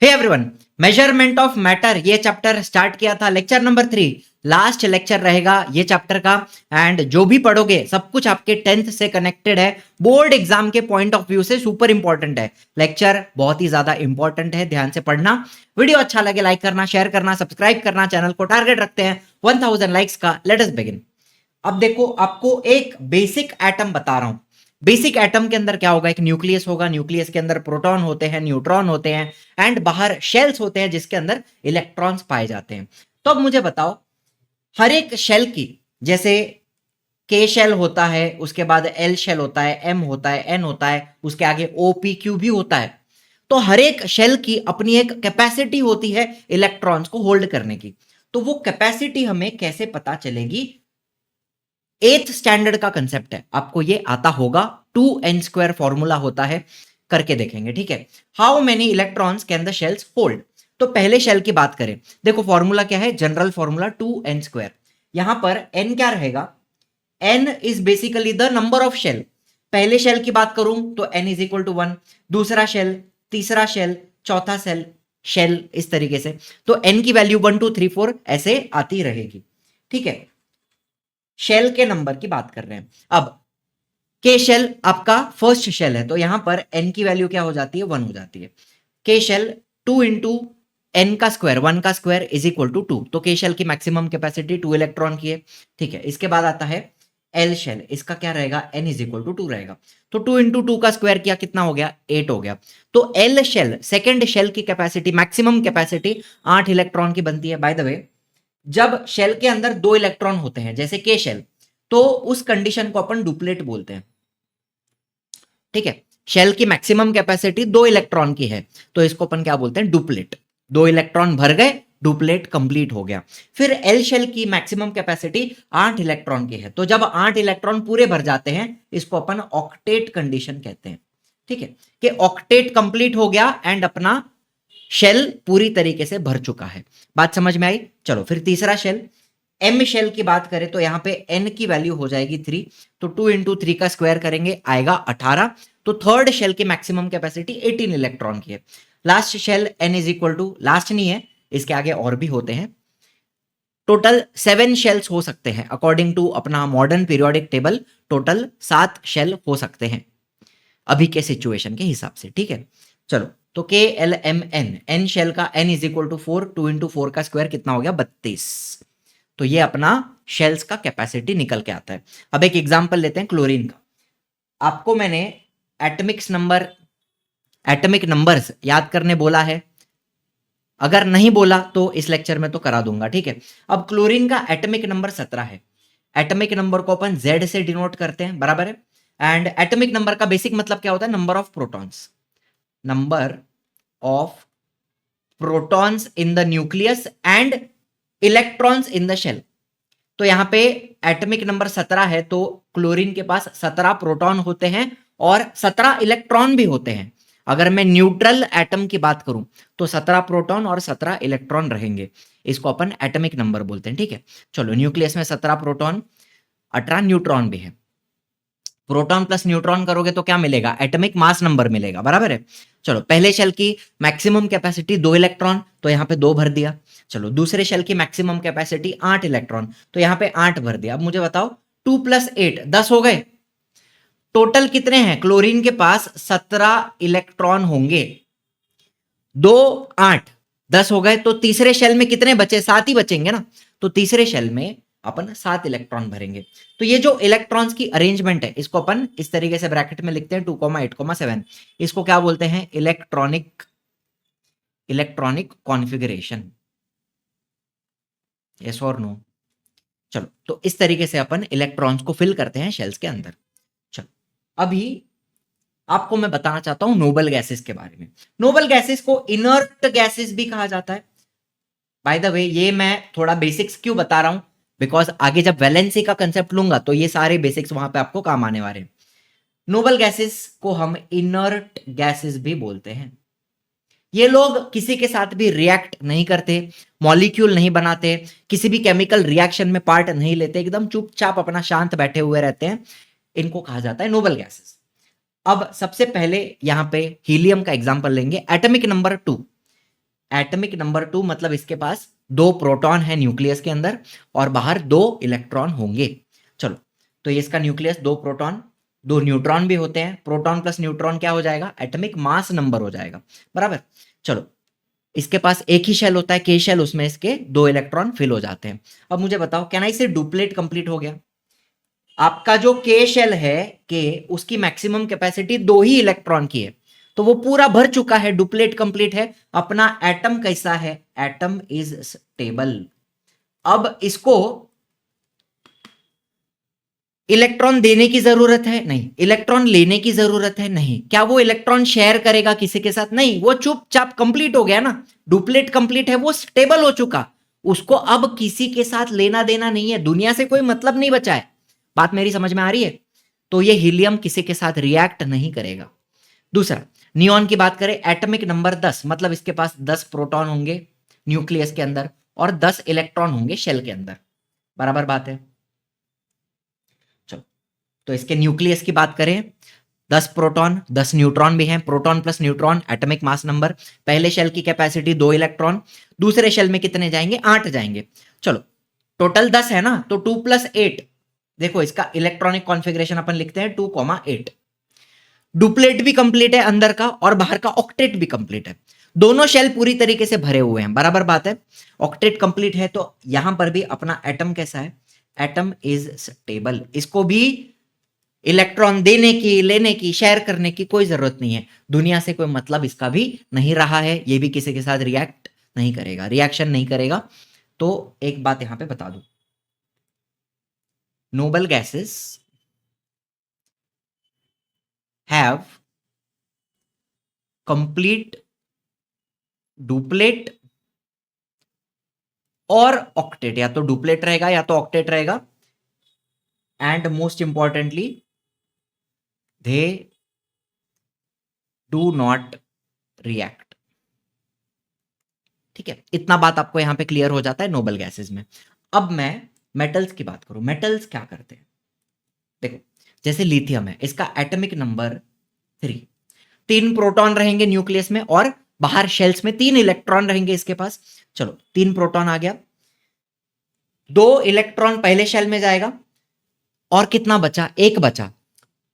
Hey everyone, measurement of matter ये chapter start किया था, लेक्चर नंबर 3 लास्ट लेक्चर रहेगा ये चैप्टर का। एंड जो भी पढ़ोगे सब कुछ आपके 10th से कनेक्टेड है, बोर्ड एग्जाम के पॉइंट ऑफ व्यू से सुपर इंपॉर्टेंट है। लेक्चर बहुत ही ज्यादा इंपॉर्टेंट है, ध्यान से पढ़ना। वीडियो अच्छा लगे लाइक करना, शेयर करना, सब्सक्राइब करना। चैनल को टारगेट रखते हैं 1000 लाइक्स का। Let us begin. अब देखो, आपको एक बेसिक एटम बता रहा हूं। बेसिक एटम के अंदर क्या होगा, एक न्यूक्लियस होगा, न्यूक्लियस के अंदर प्रोटॉन होते हैं, न्यूट्रॉन होते हैं, एंड बाहर शेल्स होते हैं जिसके अंदर इलेक्ट्रॉन्स पाए जाते हैं। तो अब मुझे बताओ, हर एक शेल की, जैसे के शेल होता है, उसके बाद एल शेल होता है, एम होता है, एन होता है, उसके आगे ओ पी क्यू भी होता है। तो हर एक शेल की अपनी एक कैपेसिटी होती है इलेक्ट्रॉन्स को होल्ड करने की। तो वो कैपेसिटी हमें कैसे पता चलेगी? 8th स्टैंडर्ड का कंसेप्ट है, आपको ये आता होगा। 2n² फॉर्मूला होता है, करके देखेंगे, ठीक है। How many electrons can the shells hold. तो पहले शेल की बात करें, देखो फॉर्मूला क्या है, जनरल फॉर्मूला 2n²। यहां पर n क्या रहेगा, n is basically the number of shell. पहले शेल की बात करूं तो n इज इक्वल टू 1, दूसरा शेल, तीसरा शेल, चौथा शेल, शेल इस तरीके से। तो n की वैल्यू 1 2 3 4 ऐसे आती रहेगी, ठीक है। शेल के नंबर की बात कर रहे हैं। अब के शेल आपका फर्स्ट शेल है, तो यहां पर n की वैल्यू क्या हो जाती है, 1 हो जाती है। के शेल 2 इंटू n का स्क्वायर, 1 का स्क्वायर इज इक्वल टू 2। तो के शेल की मैक्सिमम कैपेसिटी 2 इलेक्ट्रॉन की है, ठीक है। इसके बाद आता है एल शेल, इसका क्या रहेगा, n इज इक्वल टू 2 रहेगा। तो 2 इंटू 2 का स्क्वायर किया, कितना हो गया, 8 हो गया। तो एल शेल, सेकेंड शेल की कैपेसिटी, मैक्सिमम कैपेसिटी 8 इलेक्ट्रॉन की बनती है। बाय द वे, जब शेल के अंदर 2 इलेक्ट्रॉन होते हैं, जैसे के शेल, तो उस कंडीशन को अपन डुप्लेट बोलते हैं, ठीक है। शेल की मैक्सिमम कैपेसिटी 2 इलेक्ट्रॉन की है, तो इसको अपन क्या बोलते हैं, डुप्लेट। 2 इलेक्ट्रॉन भर गए, डुप्लेट कंप्लीट हो गया। फिर एल शेल की मैक्सिमम कैपेसिटी 8 इलेक्ट्रॉन की है, तो जब 8 इलेक्ट्रॉन पूरे भर जाते हैं, इसको अपन ऑक्टेट कंडीशन कहते हैं, ठीक है। कि ऑक्टेट कंप्लीट हो गया एंड अपना शेल पूरी तरीके से भर चुका है। बात समझ में आई? चलो फिर तीसरा शेल, एम शेल की बात करें तो यहां पे एन की वैल्यू हो जाएगी 3। तो 2 इंटू 3 का स्क्वायर करेंगे, आएगा 18। तो थर्ड शेल की मैक्सिमम कैपेसिटी 18 इलेक्ट्रॉन की है। Last shell N is equal to, last नहीं है, इसके आगे और भी होते हैं। टोटल 7 शेल्स हो सकते हैं अकॉर्डिंग टू अपना modern periodic table. Total 7 shell हो सकते हैं अभी के सिचुएशन के हिसाब से, ठीक है। चलो, तो K L M N, N shell का n is equal to 4, 2 into 4 का स्क्वायर कितना हो गया, 32। तो ये अपना शेल्स का कैपेसिटी निकल के आता है। अब एक एग्जांपल लेते हैं क्लोरीन का। आपको मैंने एटॉमिक नंबर्स याद करने बोला है, अगर नहीं बोला तो इस लेक्चर में तो करा दूंगा, ठीक है। अब क्लोरीन का एटॉमिक नंबर 17 है। एटॉमिक नंबर को अपन Z से डिनोट करते हैं, बराबर है। एंड एटॉमिक नंबर का बेसिक मतलब क्या होता है, number of protons. Number of protons in the nucleus and electrons in the shell. तो यहां पे एटॉमिक नंबर 17 है, तो क्लोरीन के पास 17 प्रोटॉन होते हैं और 17 इलेक्ट्रॉन भी होते हैं। अगर मैं न्यूट्रल एटम की बात करूं तो 17 प्रोटॉन और 17 इलेक्ट्रॉन रहेंगे। इसको अपन एटॉमिक नंबर बोलते हैं, ठीक है। चलो, न्यूक्लियस में 17 प्रोटॉन, 18 न्यूट्रॉन भी है। प्रोटॉन प्लस न्यूट्रॉन करोगे तो क्या मिलेगा, एटॉमिक मास नंबर मिलेगा, बराबर है। चलो, पहले शेल की मैक्सिमम कैपेसिटी 2 इलेक्ट्रॉन, तो यहां पे 2 भर दिया। चलो, दूसरे शेल की मैक्सिमम कैपेसिटी 8 इलेक्ट्रॉन, तो यहां पे 8 भर दिया। अब मुझे बताओ, 2 प्लस 8 10 हो गए। टोटल कितने हैं, क्लोरीन के पास 17 इलेक्ट्रॉन होंगे। 2 8 10 हो गए, तो तीसरे शेल में कितने बचे, 7 ही बचेंगे ना। तो तीसरे शेल में अपन 7 इलेक्ट्रॉन भरेंगे। तो ये जो इलेक्ट्रॉन्स की अरेंजमेंट है, इसको अपन इस तरीके से ब्रैकेट में लिखते हैं 2,8,7। इसको क्या बोलते हैं, इलेक्ट्रॉनिक कॉन्फ़िगरेशन। यस और नो? चलो, तो इस तरीके से अपन इलेक्ट्रॉन्स को फिल करते हैं शेल्स के अंदर। चलो, अभी आपको मैं बताना चाहता हूं नोबल गैसेस के बारे में। नोबल गैसेस को इनर्ट गैसेस भी कहा जाता है। बाय द वे, ये मैं थोड़ा बेसिक्स क्यों बता रहा हूं, बिकॉज आगे जब वैलेंसी का कंसेप्ट लूंगा तो ये सारे बेसिक्स वहां पे आपको काम आने वाले हैं। नोबल गैसेस को हम इनर्ट गैसेस भी बोलते हैं। ये लोग किसी के साथ भी रिएक्ट नहीं करते, मॉलिक्यूल नहीं बनाते, किसी भी केमिकल रिएक्शन में पार्ट नहीं लेते, एकदम चुपचाप अपना शांत बैठे हुए रहते हैं। इनको कहा जाता है नोबल गैसेस। अब सबसे पहले यहां पे हीलियम का एग्जांपल लेंगे, एटॉमिक नंबर 2। एटॉमिक नंबर 2 मतलब इसके पास 2 प्रोटॉन है न्यूक्लियस के अंदर और बाहर 2 इलेक्ट्रॉन होंगे। चलो, तो ये इसका न्यूक्लियस 2 प्रोटॉन 2 न्यूट्रॉन भी होते हैं। प्रोटॉन प्लस न्यूट्रॉन क्या हो जाएगा? एटॉमिक मास नंबर हो जाएगा, बराबर। चलो, इसके पास एक ही शेल होता है, के शेल, उसमें इसके 2 इलेक्ट्रॉन फिल हो जाते हैं। अब मुझे बताओ, कैन आई से डुप्लेट कंप्लीट हो गया? आपका जो के शेल है, के, उसकी मैक्सिमम कैपेसिटी 2 ही इलेक्ट्रॉन की है, तो वो पूरा भर चुका है, डुप्लेट कंप्लीट है। अपना एटम कैसा है? Atom is stable. अब इसको इलेक्ट्रॉन देने की जरूरत है? नहीं। इलेक्ट्रॉन लेने की जरूरत है? नहीं। क्या वो इलेक्ट्रॉन शेयर करेगा किसी के साथ? नहीं। वो चुपचाप कंप्लीट हो गया ना, डुप्लेट कंप्लीट है, वो स्टेबल हो चुका। उसको अब किसी के साथ लेना देना नहीं है, दुनिया से कोई मतलब नहीं बचा है। बात मेरी समझ में आ रही है? तो ये हीलियम किसी के साथ रिएक्ट नहीं करेगा। दूसरा, नियॉन की बात करें, एटॉमिक नंबर 10 मतलब इसके पास 10 प्रोटॉन होंगे न्यूक्लियस के अंदर और 10 इलेक्ट्रॉन होंगे शेल के अंदर, बराबर बात है। तो इसके न्यूक्लियस की बात करें, 10 प्रोटॉन 10 न्यूट्रॉन भी हैं। Proton plus neutron atomic mass number. पहले शेल की कैपेसिटी 2 इलेक्ट्रॉन, दूसरे शेल में कितने जाएंगे? 8 जाएंगे। चलो, टोटल 10 है ना, तो 2 + 8, देखो इसका इलेक्ट्रॉनिक कॉन्फ़िगरेशन अपन लिखते हैं 2,8। डुप्लेट भी कंप्लीट है अंदर का और बाहर का ऑक्टेट भी कंप्लीट है। दोनों शेल पूरी तरीके से भरे हुए हैं, बराबर बात है। ऑक्टेट कंप्लीट है, तो यहां पर भी अपना एटम कैसा है? Atom is stable. इसको भी इलेक्ट्रॉन देने की, लेने की, शेयर करने की कोई जरूरत नहीं है, दुनिया से कोई मतलब इसका भी नहीं रहा है। ये भी किसी के साथ रिएक्ट नहीं करेगा, रिएक्शन नहीं करेगा। तो एक बात यहां पे बता दूं, noble gases have complete duplet और ऑक्टेट, या तो डुप्लेट रहेगा या तो ऑक्टेट रहेगा। And most importantly, they do not react. ठीक है, इतना बात आपको यहां पे क्लियर हो जाता है नोबल गैसेस में। अब मैं मेटल्स की बात करूं, मेटल्स क्या करते हैं? देखो, जैसे लिथियम है, इसका एटॉमिक नंबर 3, 3 प्रोटॉन रहेंगे न्यूक्लियस में और बाहर शेल्स में 3 इलेक्ट्रॉन रहेंगे इसके पास। चलो, 3 प्रोटॉन आ गया, 2 इलेक्ट्रॉन पहले शेल में जाएगा और कितना बचा? 1 बचा।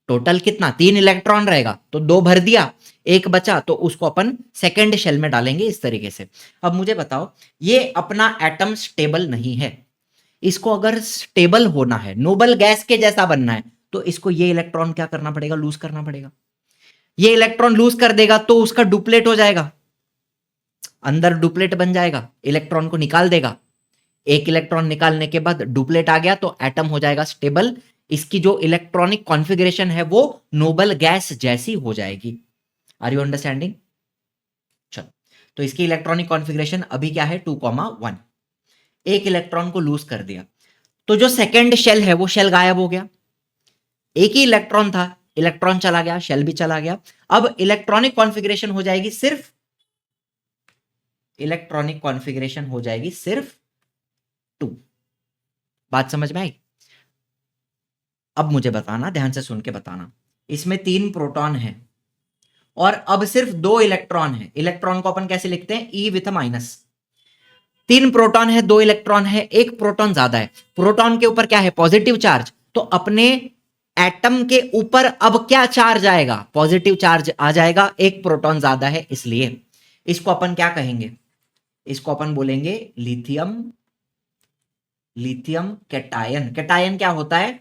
टोटल कितना? 3 इलेक्ट्रॉन रहेगा, तो 2 भर दिया, 1 बचा, तो उसको अपन सेकेंड शेल में डालेंगे इस तरीके से। अब मुझे बताओ, ये अपना एटम स्टेबल नहीं है, इसको अगर स्टेबल होना है, नोबल गैस के जैसा बनना है, तो इसको ये इलेक्ट्रॉन क्या करना पड़ेगा? लूज करना पड़ेगा। ये इलेक्ट्रॉन लूज कर देगा तो उसका डुप्लेट हो जाएगा, अंदर डुप्लेट बन जाएगा, इलेक्ट्रॉन को निकाल देगा। एक इलेक्ट्रॉन निकालने के बाद डुप्लेट आ गया तो एटम हो जाएगा स्टेबल। इसकी जो इलेक्ट्रॉनिक कॉन्फ़िगरेशन है वो नोबल गैस जैसी हो जाएगी। Are you understanding? चलो, तो इसकी इलेक्ट्रॉनिक कॉन्फ़िगरेशन अभी क्या है? 2,1। एक इलेक्ट्रॉन को लूज कर दिया, तो जो सेकेंड शेल है वो शेल गायब हो गया। एक ही इलेक्ट्रॉन था, इलेक्ट्रॉन चला गया, शेल भी चला गया। अब इलेक्ट्रॉनिक कॉन्फ़िगरेशन हो जाएगी सिर्फ, इलेक्ट्रॉनिक कॉन्फ़िगरेशन हो जाएगी सिर्फ 2। बात समझ में आई? अब मुझे बताना, ध्यान से सुन के बताना, इसमें 3 प्रोटॉन है और अब सिर्फ 2 इलेक्ट्रॉन है। इलेक्ट्रॉन को अपन कैसे लिखते हैं? ई विथ माइनस। 3 प्रोटॉन है, 2 इलेक्ट्रॉन है, एक प्रोटॉन ज्यादा है। प्रोटॉन के ऊपर क्या है? Positive charge. तो अपने एटम के ऊपर अब क्या चार्ज आएगा? पॉजिटिव चार्ज आ जाएगा, एक प्रोटॉन ज्यादा है इसलिए। इसको अपन क्या कहेंगे? इसको अपन बोलेंगे लिथियम, लिथियम कैटायन। कैटायन क्या होता है?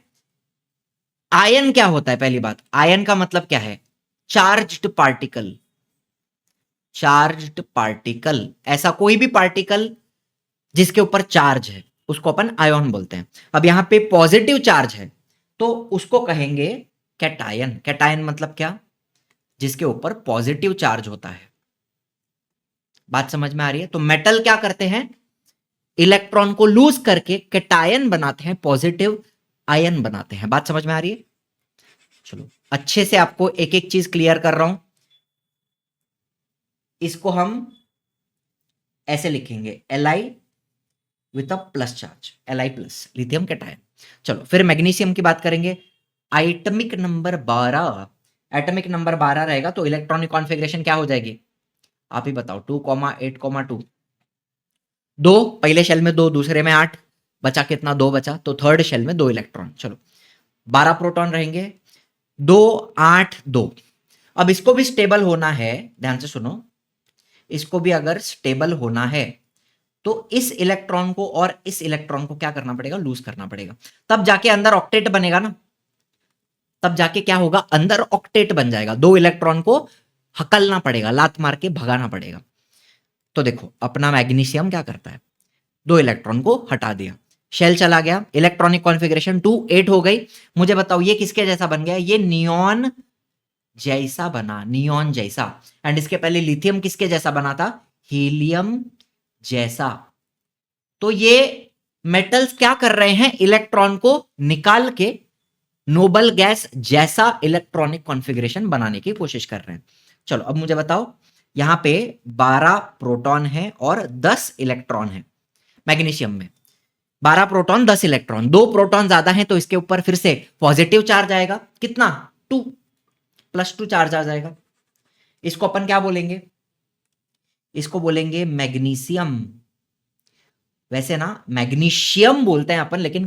आयन क्या होता है? पहली बात, आयन का मतलब क्या है? Charged particle. चार्ज्ड पार्टिकल, ऐसा कोई भी पार्टिकल जिसके ऊपर चार्ज है उसको अपन आयन बोलते हैं। अब यहां पे पॉजिटिव चार्ज है तो उसको कहेंगे कैटायन। कैटायन मतलब क्या? जिसके ऊपर पॉजिटिव चार्ज होता है। बात समझ में आ रही है? तो मेटल क्या करते हैं? इलेक्ट्रॉन को लूज करके कैटायन बनाते हैं, पॉजिटिव आयन बनाते हैं। बात समझ में आ रही है? चलो, अच्छे से आपको एक एक चीज क्लियर कर रहा हूं। इसको हम ऐसे लिखेंगे, Li with a plus charge, Li plus, lithium cation. चलो, फिर मैग्नीशियम की बात करेंगे, एटॉमिक नंबर 12। एटॉमिक नंबर 12 रहेगा तो इलेक्ट्रॉनिक कॉन्फ़िगरेशन क्या हो जाएगी? आप ही बताओ, 2,8,2 दो, पहले शेल में 2, दूसरे में 8, बचा कितना? 2 बचा, तो थर्ड शेल में 2 इलेक्ट्रॉन। चलो 12 प्रोटॉन रहेंगे, 2, 8, 2। अब इसको भी स्टेबल होना है, ध्यान से सुनो, इसको भी अगर स्टेबल होना है तो इस इलेक्ट्रॉन को और इस इलेक्ट्रॉन को क्या करना पड़ेगा? लूज करना पड़ेगा, तब जाके अंदर ऑक्टेट बनेगा ना, तब जाके क्या होगा? अंदर ऑक्टेट बन जाएगा। 2 इलेक्ट्रॉन को हकलना पड़ेगा, लात मार के भगाना पड़ेगा। तो देखो अपना मैग्नीशियम क्या करता है, 2 इलेक्ट्रॉन को हटा दिया, शेल चला गया, इलेक्ट्रॉनिक कॉन्फ़िगरेशन 2, 8 हो गई। मुझे बताओ ये किसके जैसा बन गया? ये नियॉन जैसा बना, नियॉन जैसा। एंड इसके पहले लिथियम किसके जैसा बना था? हीलियम जैसा। तो ये मेटल्स क्या कर रहे हैं? इलेक्ट्रॉन को निकाल के नोबल गैस जैसा इलेक्ट्रॉनिक कॉन्फ़िगरेशन बनाने की कोशिश कर रहे हैं। चलो अब मुझे बताओ, यहां पे 12 प्रोटॉन है और 10 इलेक्ट्रॉन है मैग्नीशियम में। 12 प्रोटॉन 10 इलेक्ट्रॉन, 2 प्रोटॉन ज्यादा है तो इसके ऊपर फिर से पॉजिटिव चार्ज आएगा, कितना? 2, +2 चार्ज आ जाएगा। इसको अपन क्या बोलेंगे? इसको बोलेंगे मैग्नीशियम। वैसे ना मैग्नीशियम बोलते हैं अपन, लेकिन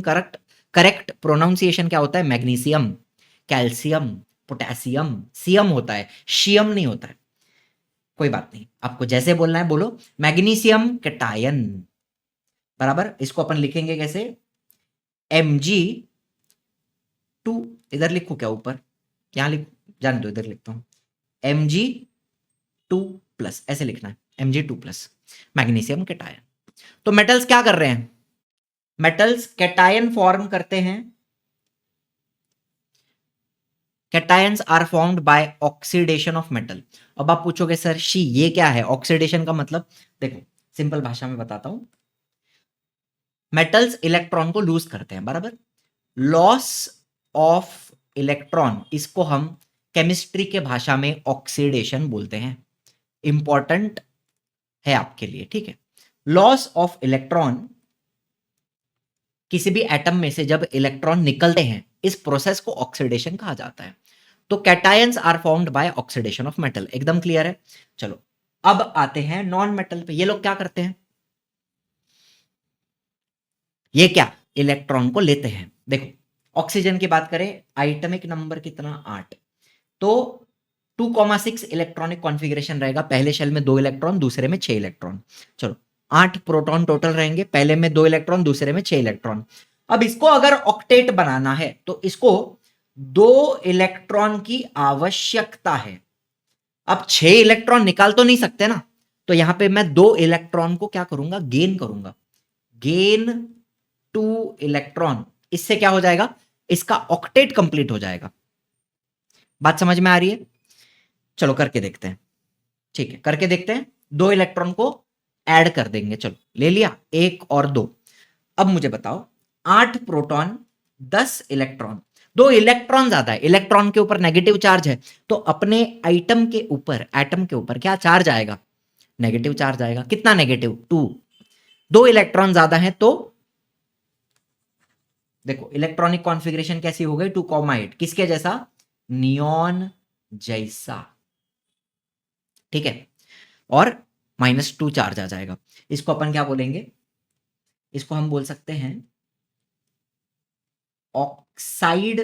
करेक्ट प्रोनाउंसिएशन क्या होता है? मैग्नीशियम, कैल्शियम, पोटेशियम, सियम होता है, शियम नहीं होता है। कोई बात नहीं, आपको जैसे बोलना है बोलो। मैग्नीशियम कैटायन बराबर, इसको अपन लिखेंगे कैसे? Mg2, इधर लिखो क्या ऊपर? यहां लिखो, जान दो, इधर लिखता हूं, Mg2+, ऐसे लिखना है, Mg2+, मैग्नीशियम कैटायन। तो मेटल्स क्या कर रहे हैं? मेटल्स कैटायन फॉर्म करते हैं। Cations are formed by oxidation of metal. अब आप पूछोगे सर शी ये क्या है ऑक्सीडेशन का मतलब? देखो सिंपल भाषा में बताता हूं, मेटल्स इलेक्ट्रॉन को लूज करते हैं बराबर। लॉस ऑफ इलेक्ट्रॉन, इसको हम केमिस्ट्री के भाषा में ऑक्सीडेशन बोलते हैं। इंपॉर्टेंट है आपके लिए, ठीक है। लॉस ऑफ इलेक्ट्रॉन, किसी भी एटम में से जब इलेक्ट्रॉन निकलते हैं, इस प्रोसेस को ऑक्सीडेशन कहा जाता है। तो cations are formed by oxidation of metal, एकदम क्लियर है। चलो अब आते हैं नॉन मेटल पे। ये लोग क्या करते हैं? ये क्या इलेक्ट्रॉन को लेते हैं। देखो ऑक्सीजन की बात करें, आइटमिक नंबर कितना? 8। तो 2,6 इलेक्ट्रॉनिक कॉन्फ़िगरेशन रहेगा, पहले शेल में 2 इलेक्ट्रॉन, दूसरे में 6 इलेक्ट्रॉन। चलो 8 प्रोटॉन टोटल रहेंगे, पहले में 2 इलेक्ट्रॉन, दूसरे में 6 इलेक्ट्रॉन। अब इसको अगर ऑक्टेट बनाना है तो इसको 2 इलेक्ट्रॉन की आवश्यकता है। अब 6 इलेक्ट्रॉन निकाल तो नहीं सकते ना, तो यहां पे मैं 2 इलेक्ट्रॉन को क्या करूंगा? गेन करूंगा, गेन 2 इलेक्ट्रॉन। इससे क्या हो जाएगा? इसका ऑक्टेट कंप्लीट हो जाएगा। बात समझ में आ रही है? चलो करके देखते हैं, ठीक है करके देखते हैं। 2 इलेक्ट्रॉन को ऐड कर देंगे, चलो ले लिया 1 और 2। अब मुझे बताओ 8 प्रोटॉन 10 इलेक्ट्रॉन, 2 इलेक्ट्रॉन ज्यादा है, इलेक्ट्रॉन के ऊपर नेगेटिव चार्ज है, तो अपने आइटम के ऊपर, एटम के ऊपर क्या चार्ज आएगा? नेगेटिव चार्ज आएगा। कितना नेगेटिव? 2। 2 इलेक्ट्रॉन ज्यादा है तो देखो इलेक्ट्रॉनिक कॉन्फ़िगरेशन कैसी हो गई? 2,8 किसके जैसा? नियॉन जैसा, ठीक है। और -2 चार्ज आ जाएगा। इसको अपन क्या बोलेंगे? इसको हम बोल सकते हैं ऑक्साइड।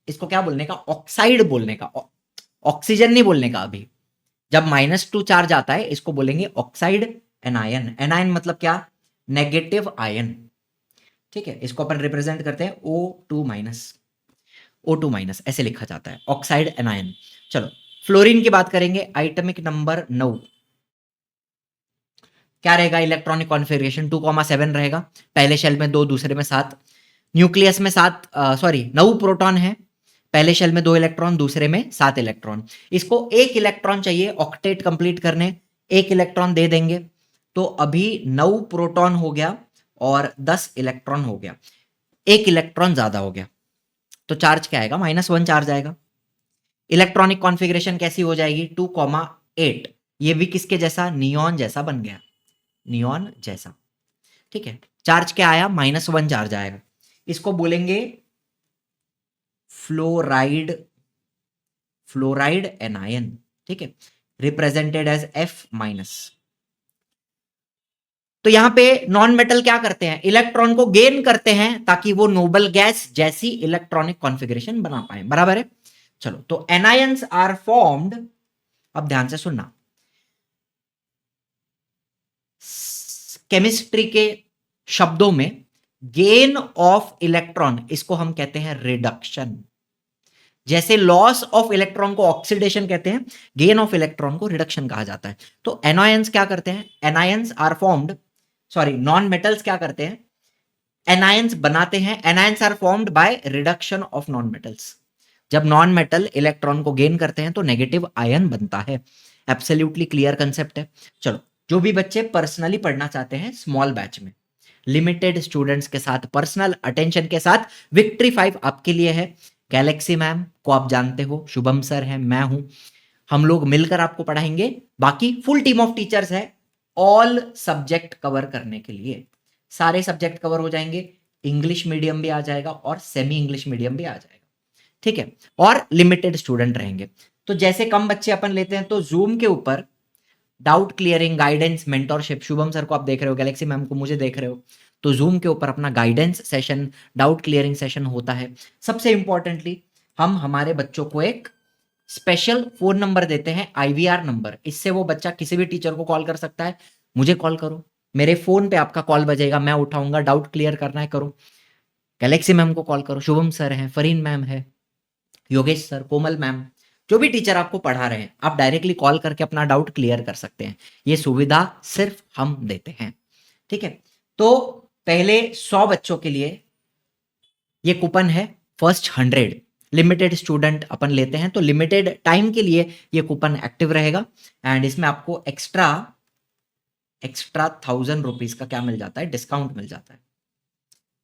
इसको क्या बोलने का? ऑक्साइड बोलने का, ऑक्सीजन नहीं बोलने का। अभी जब -2 चार्ज आता है इसको बोलेंगे ऑक्साइड एनायन। एनायन मतलब क्या? नेगेटिव आयन, ठीक है। इसको अपन रिप्रेजेंट करते हैं O2-, O2-, ऐसे लिखा जाता है ऑक्साइड एनायन। चलो फ्लोरीन की बात करेंगे, आइटमिक नंबर 9। क्या रहेगा? इलेक्ट्रॉनिक कॉन्फ़िगरेशन 2,7 रहेगा, पहले शेल में 2, दूसरे में 7। न्यूक्लियस में 9 प्रोटॉन है, पहले शेल में 2 इलेक्ट्रॉन, दूसरे में 7 इलेक्ट्रॉन। इसको 1 इलेक्ट्रॉन चाहिए ऑक्टेट कंप्लीट करने, 1 इलेक्ट्रॉन दे देंगे, तो अभी 9 प्रोटॉन हो गया और 10 इलेक्ट्रॉन हो गया, 1 इलेक्ट्रॉन ज्यादा हो गया, तो चार्ज क्या आएगा? -1 चार्ज आएगा। इलेक्ट्रॉनिक कॉन्फ़िगरेशन कैसी हो जाएगी? 2,8। ये भी किसके जैसा? नियॉन जैसा बन गया, नियॉन जैसा, ठीक है। चार्ज क्या आया? -1 चार्ज आएगा। इसको बोलेंगे फ्लोराइड, फ्लोराइड एनायन, ठीक है। Represented as F minus. तो यहां पे नॉन मेटल क्या करते हैं, इलेक्ट्रॉन को गेन करते हैं ताकि वो नोबल गैस जैसी इलेक्ट्रॉनिक कॉन्फ़िगरेशन बना पाए, बराबर है। चलो, तो एनायंस आर फॉर्म्ड, अब ध्यान से सुनना, केमिस्ट्री के शब्दों में गेन ऑफ इलेक्ट्रॉन, इसको हम कहते हैं रिडक्शन। जैसे लॉस ऑफ इलेक्ट्रॉन को ऑक्सीडेशन कहते हैं, गेन ऑफ इलेक्ट्रॉन को रिडक्शन कहा जाता है। तो एनायंस क्या करते हैं, anions are formed, sorry non metals क्या करते हैं, एनायंस बनाते हैं। Anions are formed by reduction of non metals. जब नॉन मेटल इलेक्ट्रॉन को गेन करते हैं तो नेगेटिव आयन बनता है। एब्सोल्युटली क्लियर कंसेप्ट है। चलो, जो भी बच्चे पर्सनली पढ़ना चाहते हैं स्मॉल बैच में, लिमिटेड स्टूडेंट्स के साथ, पर्सनल अटेंशन के साथ, विक्ट्री 5 आपके लिए है। गैलेक्सी मैम को आप जानते हो, शुभम सर हैं, मैं हूं, हम लोग मिलकर आपको पढ़ाएंगे। बाकी फुल टीम ऑफ टीचर्स है ऑल सब्जेक्ट कवर करने के लिए। सारे सब्जेक्ट कवर हो जाएंगे, इंग्लिश मीडियम भी आ जाएगा और सेमी इंग्लिश मीडियम भी आ जाएगा, ठीक है। और लिमिटेड स्टूडेंट रहेंगे। तो जैसे कम बच्चे अपन लेते हैं तो जूम के ऊपर doubt clearing, guidance, mentorship, Shubham sir को आप देख रहे हो, गैलेक्सी मैम को मुझे देख रहे हो, तो जूम के ऊपर अपना guidance session, doubt clearing session होता है। सबसे इंपॉर्टेंटली हम हमारे बच्चों को एक स्पेशल फोन नंबर देते हैं, IVR नंबर। इससे वो बच्चा किसी भी टीचर को कॉल कर सकता है। मुझे कॉल करो, मेरे फोन पे आपका कॉल बजेगा, मैं उठाऊंगा, डाउट क्लियर करना है करो। गैलेक्सी मैम को कॉल करो, शुभम सर हैं, फरीन मैम है, योगेश सर, कोमल मैम, जो भी टीचर आपको पढ़ा रहे हैं, आप डायरेक्टली कॉल करके अपना डाउट क्लियर कर सकते हैं। ये सुविधा सिर्फ हम देते हैं, ठीक है। तो पहले 100 बच्चों के लिए ये कूपन है, फर्स्ट 100 लिमिटेड स्टूडेंट अपन लेते हैं, तो लिमिटेड टाइम के लिए ये कूपन एक्टिव रहेगा। एंड इसमें आपको एक्स्ट्रा 1000 रुपीज का क्या मिल जाता है, डिस्काउंट मिल जाता है,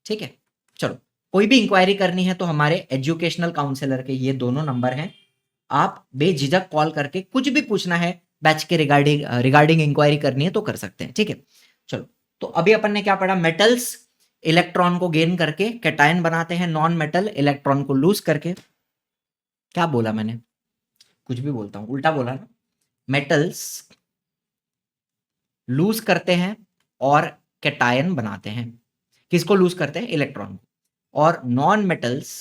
ठीक है। चलो, कोई भी इंक्वायरी करनी है तो हमारे एजुकेशनल काउंसलर के ये दोनों नंबर हैं, आप बेझिझक कॉल करके कुछ भी पूछना है बैच के रिगार्डिंग इंक्वायरी करनी है तो कर सकते हैं, ठीक है। चलो, तो अभी अपन ने क्या पढ़ा, मेटल्स इलेक्ट्रॉन को गेन करके कैटायन बनाते हैं, नॉन मेटल इलेक्ट्रॉन को लूज करके, क्या बोला मैंने, कुछ भी बोलता हूं, उल्टा बोला ना, मेटल्स लूज करते हैं और कैटायन बनाते हैं। किसको लूज करते हैं, इलेक्ट्रॉन को। और नॉन मेटल्स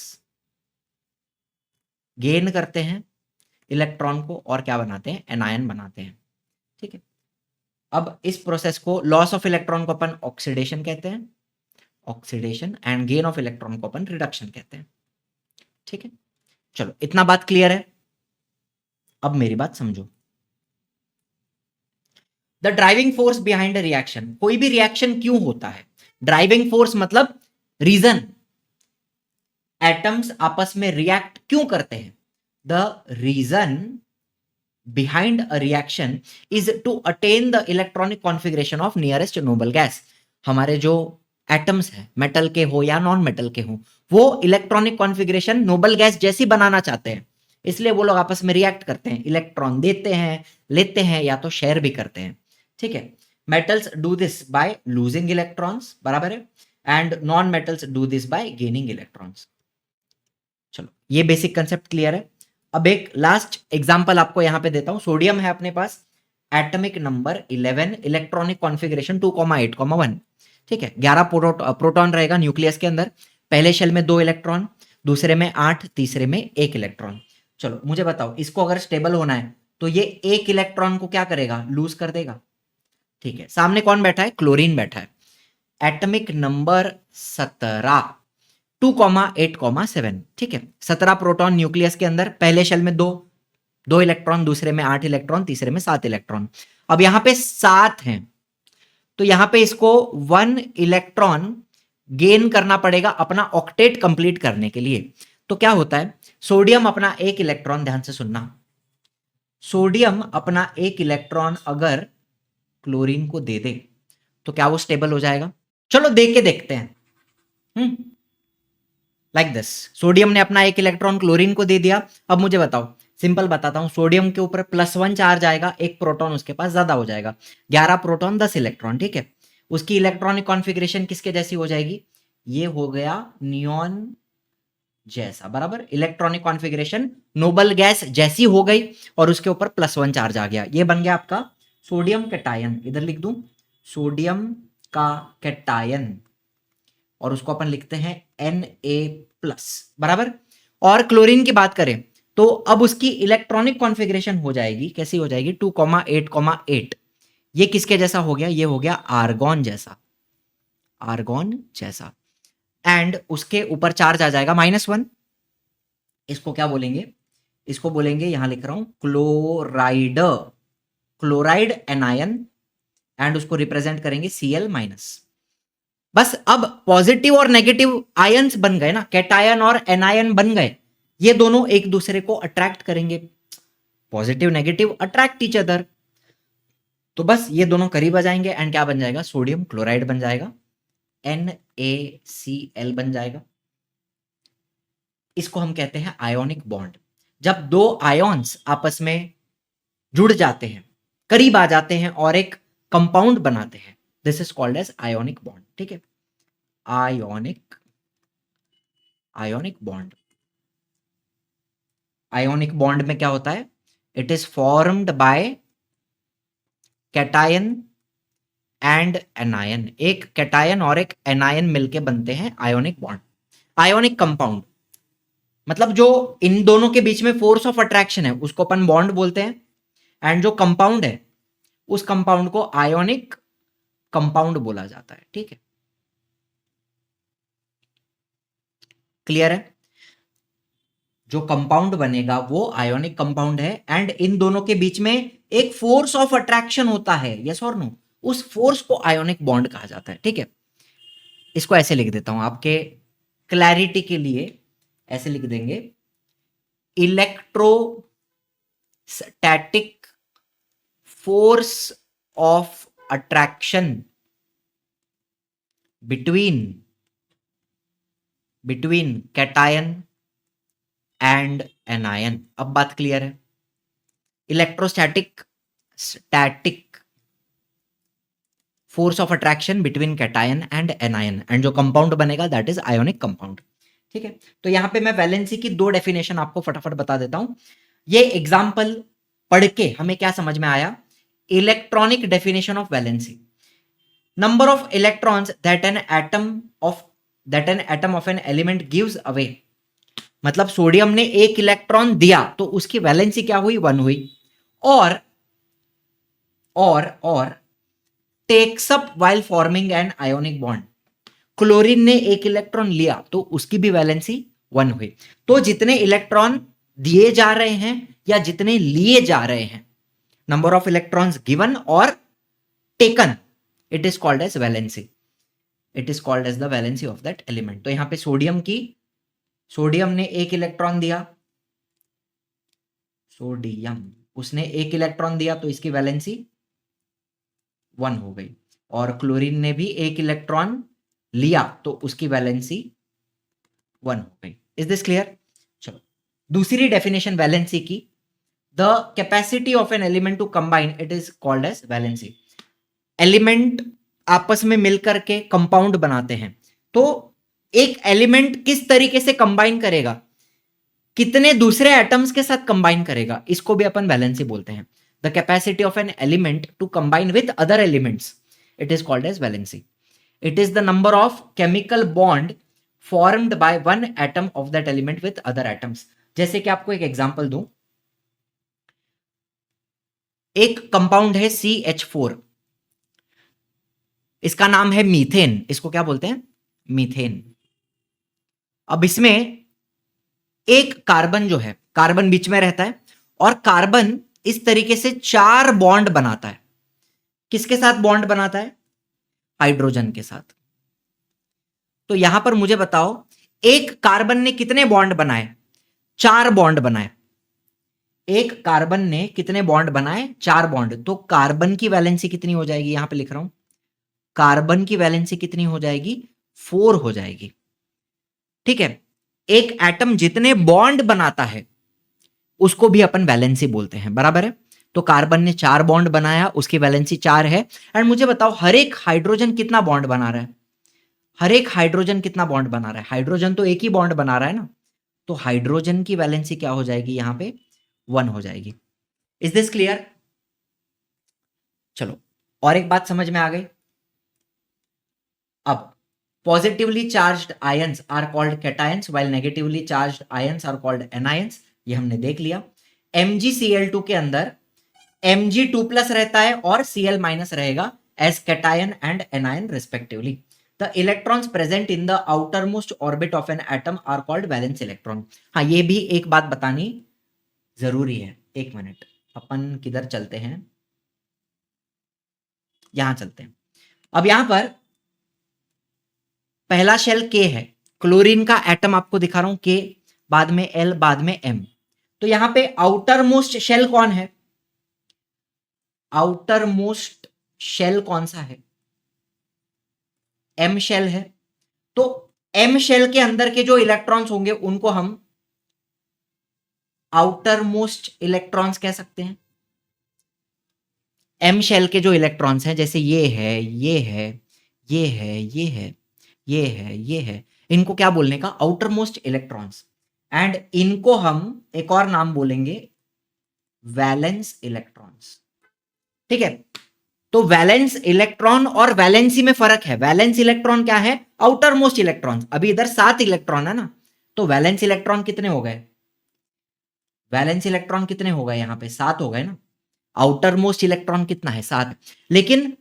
गेन करते हैं इलेक्ट्रॉन को और क्या बनाते हैं, एनायन बनाते हैं, ठीक है। अब इस प्रोसेस को, लॉस ऑफ इलेक्ट्रॉन को अपन ऑक्सीडेशन कहते हैं, oxidation, and gain of electron को अपन रिडक्शन कहते हैं, ठीक है। चलो, इतना बात क्लियर है। अब मेरी बात समझो। The driving force behind a reaction, कोई भी रिएक्शन क्यों होता है, ड्राइविंग फोर्स मतलब रीजन, एटम्स आपस में रिएक्ट क्यों करते हैं, the reason behind a reaction is to attain the electronic configuration of nearest noble gas। हमारे जो एटम्स हैं, मेटल के हो या नॉन मेटल के हो, वो इलेक्ट्रॉनिक कॉन्फ़िगरेशन नोबल गैस जैसी बनाना चाहते हैं, इसलिए वो लोग आपस में रिएक्ट करते हैं, इलेक्ट्रॉन देते हैं, लेते हैं, या तो शेयर भी करते हैं, ठीक है। Metals do this by losing electrons, बराबर है, and non metals do this by gaining electrons. चलो, ये बेसिक कंसेप्ट क्लियर है। अब एक लास्ट एग्जांपल आपको यहां पे देता हूं। सोडियम है अपने पास, एटॉमिक नंबर 11, इलेक्ट्रॉनिक कॉन्फ़िगरेशन 2,8,1, ठीक है। 11 प्रोटॉन रहेगा न्यूक्लियस के अंदर, पहले शेल में 2 इलेक्ट्रॉन, दूसरे में 8, तीसरे में 1 इलेक्ट्रॉन। चलो, मुझे बताओ, इसको अगर स्टेबल होना है तो ये 1 इलेक्ट्रॉन को क्या करेगा, लूज कर देगा, ठीक है। सामने कौन बैठा है, क्लोरीन बैठा है, एटॉमिक नंबर 17, 2,8,7, ठीक है। 17 प्रोटॉन न्यूक्लियस के अंदर, पहले शेल में 2 इलेक्ट्रॉन, दूसरे में 8 इलेक्ट्रॉन, तीसरे में 7 इलेक्ट्रॉन। अब यहां पे 7 हैं, तो यहां पे इसको 1 इलेक्ट्रॉन गेन करना पड़ेगा अपना ऑक्टेट कंप्लीट करने के लिए। तो क्या होता है, सोडियम अपना 1 इलेक्ट्रॉन, ध्यान से सुनना, सोडियम अपना 1 इलेक्ट्रॉन अगर क्लोरीन को दे दे तो क्या वो स्टेबल हो जाएगा, चलो देख के देखते हैं। लाइक दिस, सोडियम ने अपना 1 इलेक्ट्रॉन क्लोरीन को दे दिया। अब मुझे बताओ, सिंपल बताता हूं, सोडियम के ऊपर +1 चार्ज आएगा, 1 प्रोटॉन उसके पास ज्यादा हो जाएगा, 11 प्रोटॉन 10 इलेक्ट्रॉन, ठीक है। उसकी इलेक्ट्रॉनिक कॉन्फ़िगरेशन किसके जैसी हो जाएगी, ये हो गया नियॉन जैसा, बराबर। इलेक्ट्रॉनिक कॉन्फ़िगरेशन नोबल गैस जैसी हो गई और उसके ऊपर +1 चार्ज आ गया। ये बन गया आपका सोडियम कैटायन। इधर लिख दूं सोडियम का कैटायन और उसको अपन लिखते हैं Na+, बराबर। और क्लोरीन की बात करें तो अब उसकी इलेक्ट्रॉनिक कॉन्फ़िगरेशन हो जाएगी, कैसी हो जाएगी 2,8,8। ये किसके जैसा हो गया? ये हो गया आर्गॉन जैसा, आर्गॉन जैसा। एंड उसके ऊपर चार्ज आ जाएगा -1। इसको क्या बोलेंगे? इसको बोलेंगे, यहां लिख रहा हूं क्लोराइड, क्लोराइड एनायन। एंड उसको रिप्रेजेंट करेंगे Cl-। बस अब पॉजिटिव और नेगेटिव आयंस बन गए ना, कैटायन और एनायन बन गए। ये दोनों एक दूसरे को अट्रैक्ट करेंगे, positive negative attract each other. तो बस ये दोनों करीब आ जाएंगे एंड क्या बन जाएगा? सोडियम क्लोराइड बन जाएगा, NaCl बन जाएगा। इसको हम कहते हैं आयोनिक बॉन्ड। जब दो आयॉन्स आपस में जुड़ जाते हैं, करीब आ जाते हैं और एक कंपाउंड बनाते हैं, this is called as ionic bond. ठीक है, ionic, ionic bond. Ionic bond में क्या होता है? It is formed by cation and anion. एक कैटायन और एक एनायन मिलके बनते हैं आयोनिक बॉन्ड। आयोनिक कंपाउंड मतलब जो इन दोनों के बीच में फोर्स ऑफ अट्रैक्शन है उसको अपन बॉन्ड बोलते हैं, एंड जो कंपाउंड है उस कंपाउंड को आयोनिक कंपाउंड बोला जाता है। ठीक है, क्लियर है? जो कंपाउंड बनेगा वो आयोनिक कंपाउंड है एंड इन दोनों के बीच में एक फोर्स ऑफ अट्रैक्शन होता है, यस और नो, उस फोर्स को आयोनिक बॉन्ड कहा जाता है। ठीक है, इसको ऐसे लिख देता हूं आपके क्लैरिटी के लिए, ऐसे लिख देंगे electrostatic force of attraction between cation and anion. अब बात क्लियर है? Electrostatic static force of attraction between cation and anion, and जो कंपाउंड बनेगा दैट इज आयोनिक कंपाउंड। ठीक है, तो यहां पे मैं वैलेंसी की दो डेफिनेशन आपको फटाफट बता देता हूं। ये एग्जांपल पढ़ के हमें क्या समझ में आया? Electronic definition of valency, number of electrons that an atom of an element gives away. मतलब सोडियम ने एक इलेक्ट्रॉन दिया तो उसकी वैलेंसी क्या हुई? 1 हुई। और takes up while forming an ionic bond, chlorine ने एक इलेक्ट्रॉन लिया तो उसकी भी वैलेंसी 1 हुई। तो जितने इलेक्ट्रॉन दिए जा रहे हैं या जितने लिए जा रहे हैं, नंबर ऑफ इलेक्ट्रॉन्स गिवन और taken, it is called as valency, it is called as the valency of that element. तो यहां पे सोडियम ने एक इलेक्ट्रॉन दिया, सोडियम उसने एक इलेक्ट्रॉन दिया तो इसकी वैलेंसी 1 हो गई, और क्लोरीन ने भी एक इलेक्ट्रॉन लिया तो उसकी वैलेंसी 1 हो गई। Is this clear? चलो दूसरी डेफिनेशन वैलेंसी की, the capacity of an element to combine, it is called as valency. Element आपस में मिलकर के कंपाउंड बनाते हैं, तो एक एलिमेंट किस तरीके से कंबाइन करेगा, कितने दूसरे एटम्स के साथ कंबाइन करेगा, इसको भी अपन वैलेंसी बोलते हैं। The capacity of an element to combine with other elements, it is called as valency. It is the number of chemical bond formed by one atom of that element with other atoms. जैसे कि आपको एक example दूं, एक compound है CH4, इसका नाम है मीथेन, इसको क्या बोलते हैं? मीथेन। अब इसमें एक कार्बन जो है, कार्बन बीच में रहता है और कार्बन इस तरीके से 4 बॉन्ड बनाता है। किसके साथ बॉन्ड बनाता है? हाइड्रोजन के साथ। तो यहां पर मुझे बताओ, एक कार्बन ने कितने बॉन्ड बनाए? 4 बॉन्ड बनाए। एक कार्बन ने कितने बॉन्ड बनाए? 4 बॉन्ड। तो कार्बन की वैलेंसी कितनी हो जाएगी? यहां पे लिख रहा हूं, कार्बन की वैलेंसी कितनी हो जाएगी? 4 हो जाएगी। ठीक है, एक एटम जितने बॉन्ड बनाता है उसको भी अपन वैलेंसी बोलते हैं, बराबर है? तो कार्बन ने 4 बॉन्ड बनाया, उसकी वैलेंसी 4 है। एंड मुझे बताओ, हर एक हाइड्रोजन कितना बॉन्ड बना रहा है? हर एक हाइड्रोजन कितना बॉन्ड बना रहा है? हाइड्रोजन तो एक ही बॉन्ड बना रहा है ना, तो हाइड्रोजन की वैलेंसी क्या हो जाएगी यहाँ पे 1 हो जाएगी। Is this clear? चलो और एक बात समझ में आ गई। अब positively charged ions are called cations while negatively charged ions are called anions, ये हमने देख लिया। MgCl2 के अंदर Mg2+ रहता है और Cl- रहेगा as cation and anion respectively. The electrons present in the outermost orbit of an atom are called valence electron. हाँ, ये भी एक बात बतानी जरूरी है। एक मिनट, अपन किधर चलते हैं, यहां चलते हैं। अब यहां पर पहला शेल K है, क्लोरीन का एटम आपको दिखा रहा हूं, K बाद में L बाद में M। तो यहां पे आउटर मोस्ट शेल कौन है? आउटर मोस्ट शेल कौन सा है? M शेल है। तो M शेल के अंदर के जो इलेक्ट्रॉन्स होंगे उनको हम आउटर मोस्ट इलेक्ट्रॉन्स कह सकते हैं। M शेल के जो इलेक्ट्रॉन्स हैं, जैसे ये है, ये है, ये है, ये है, ये है, ये है, इनको क्या बोलने का? Outer most electrons. एंड इनको हम एक और नाम बोलेंगे वैलेंस इलेक्ट्रॉन्स। ठीक है, तो वैलेंस इलेक्ट्रॉन और वैलेंसी में फर्क है। वैलेंस इलेक्ट्रॉन क्या है? Outer most electron. अभी इधर 7 इलेक्ट्रॉन है ना, तो वैलेंस इलेक्ट्रॉन कितने हो गए? वैलेंस इलेक्ट्रॉन कितने हो गए? यहां पे 7 हो गए ना। आउटर मोस्ट इलेक्ट्रॉन कितना है? 7। लेकिन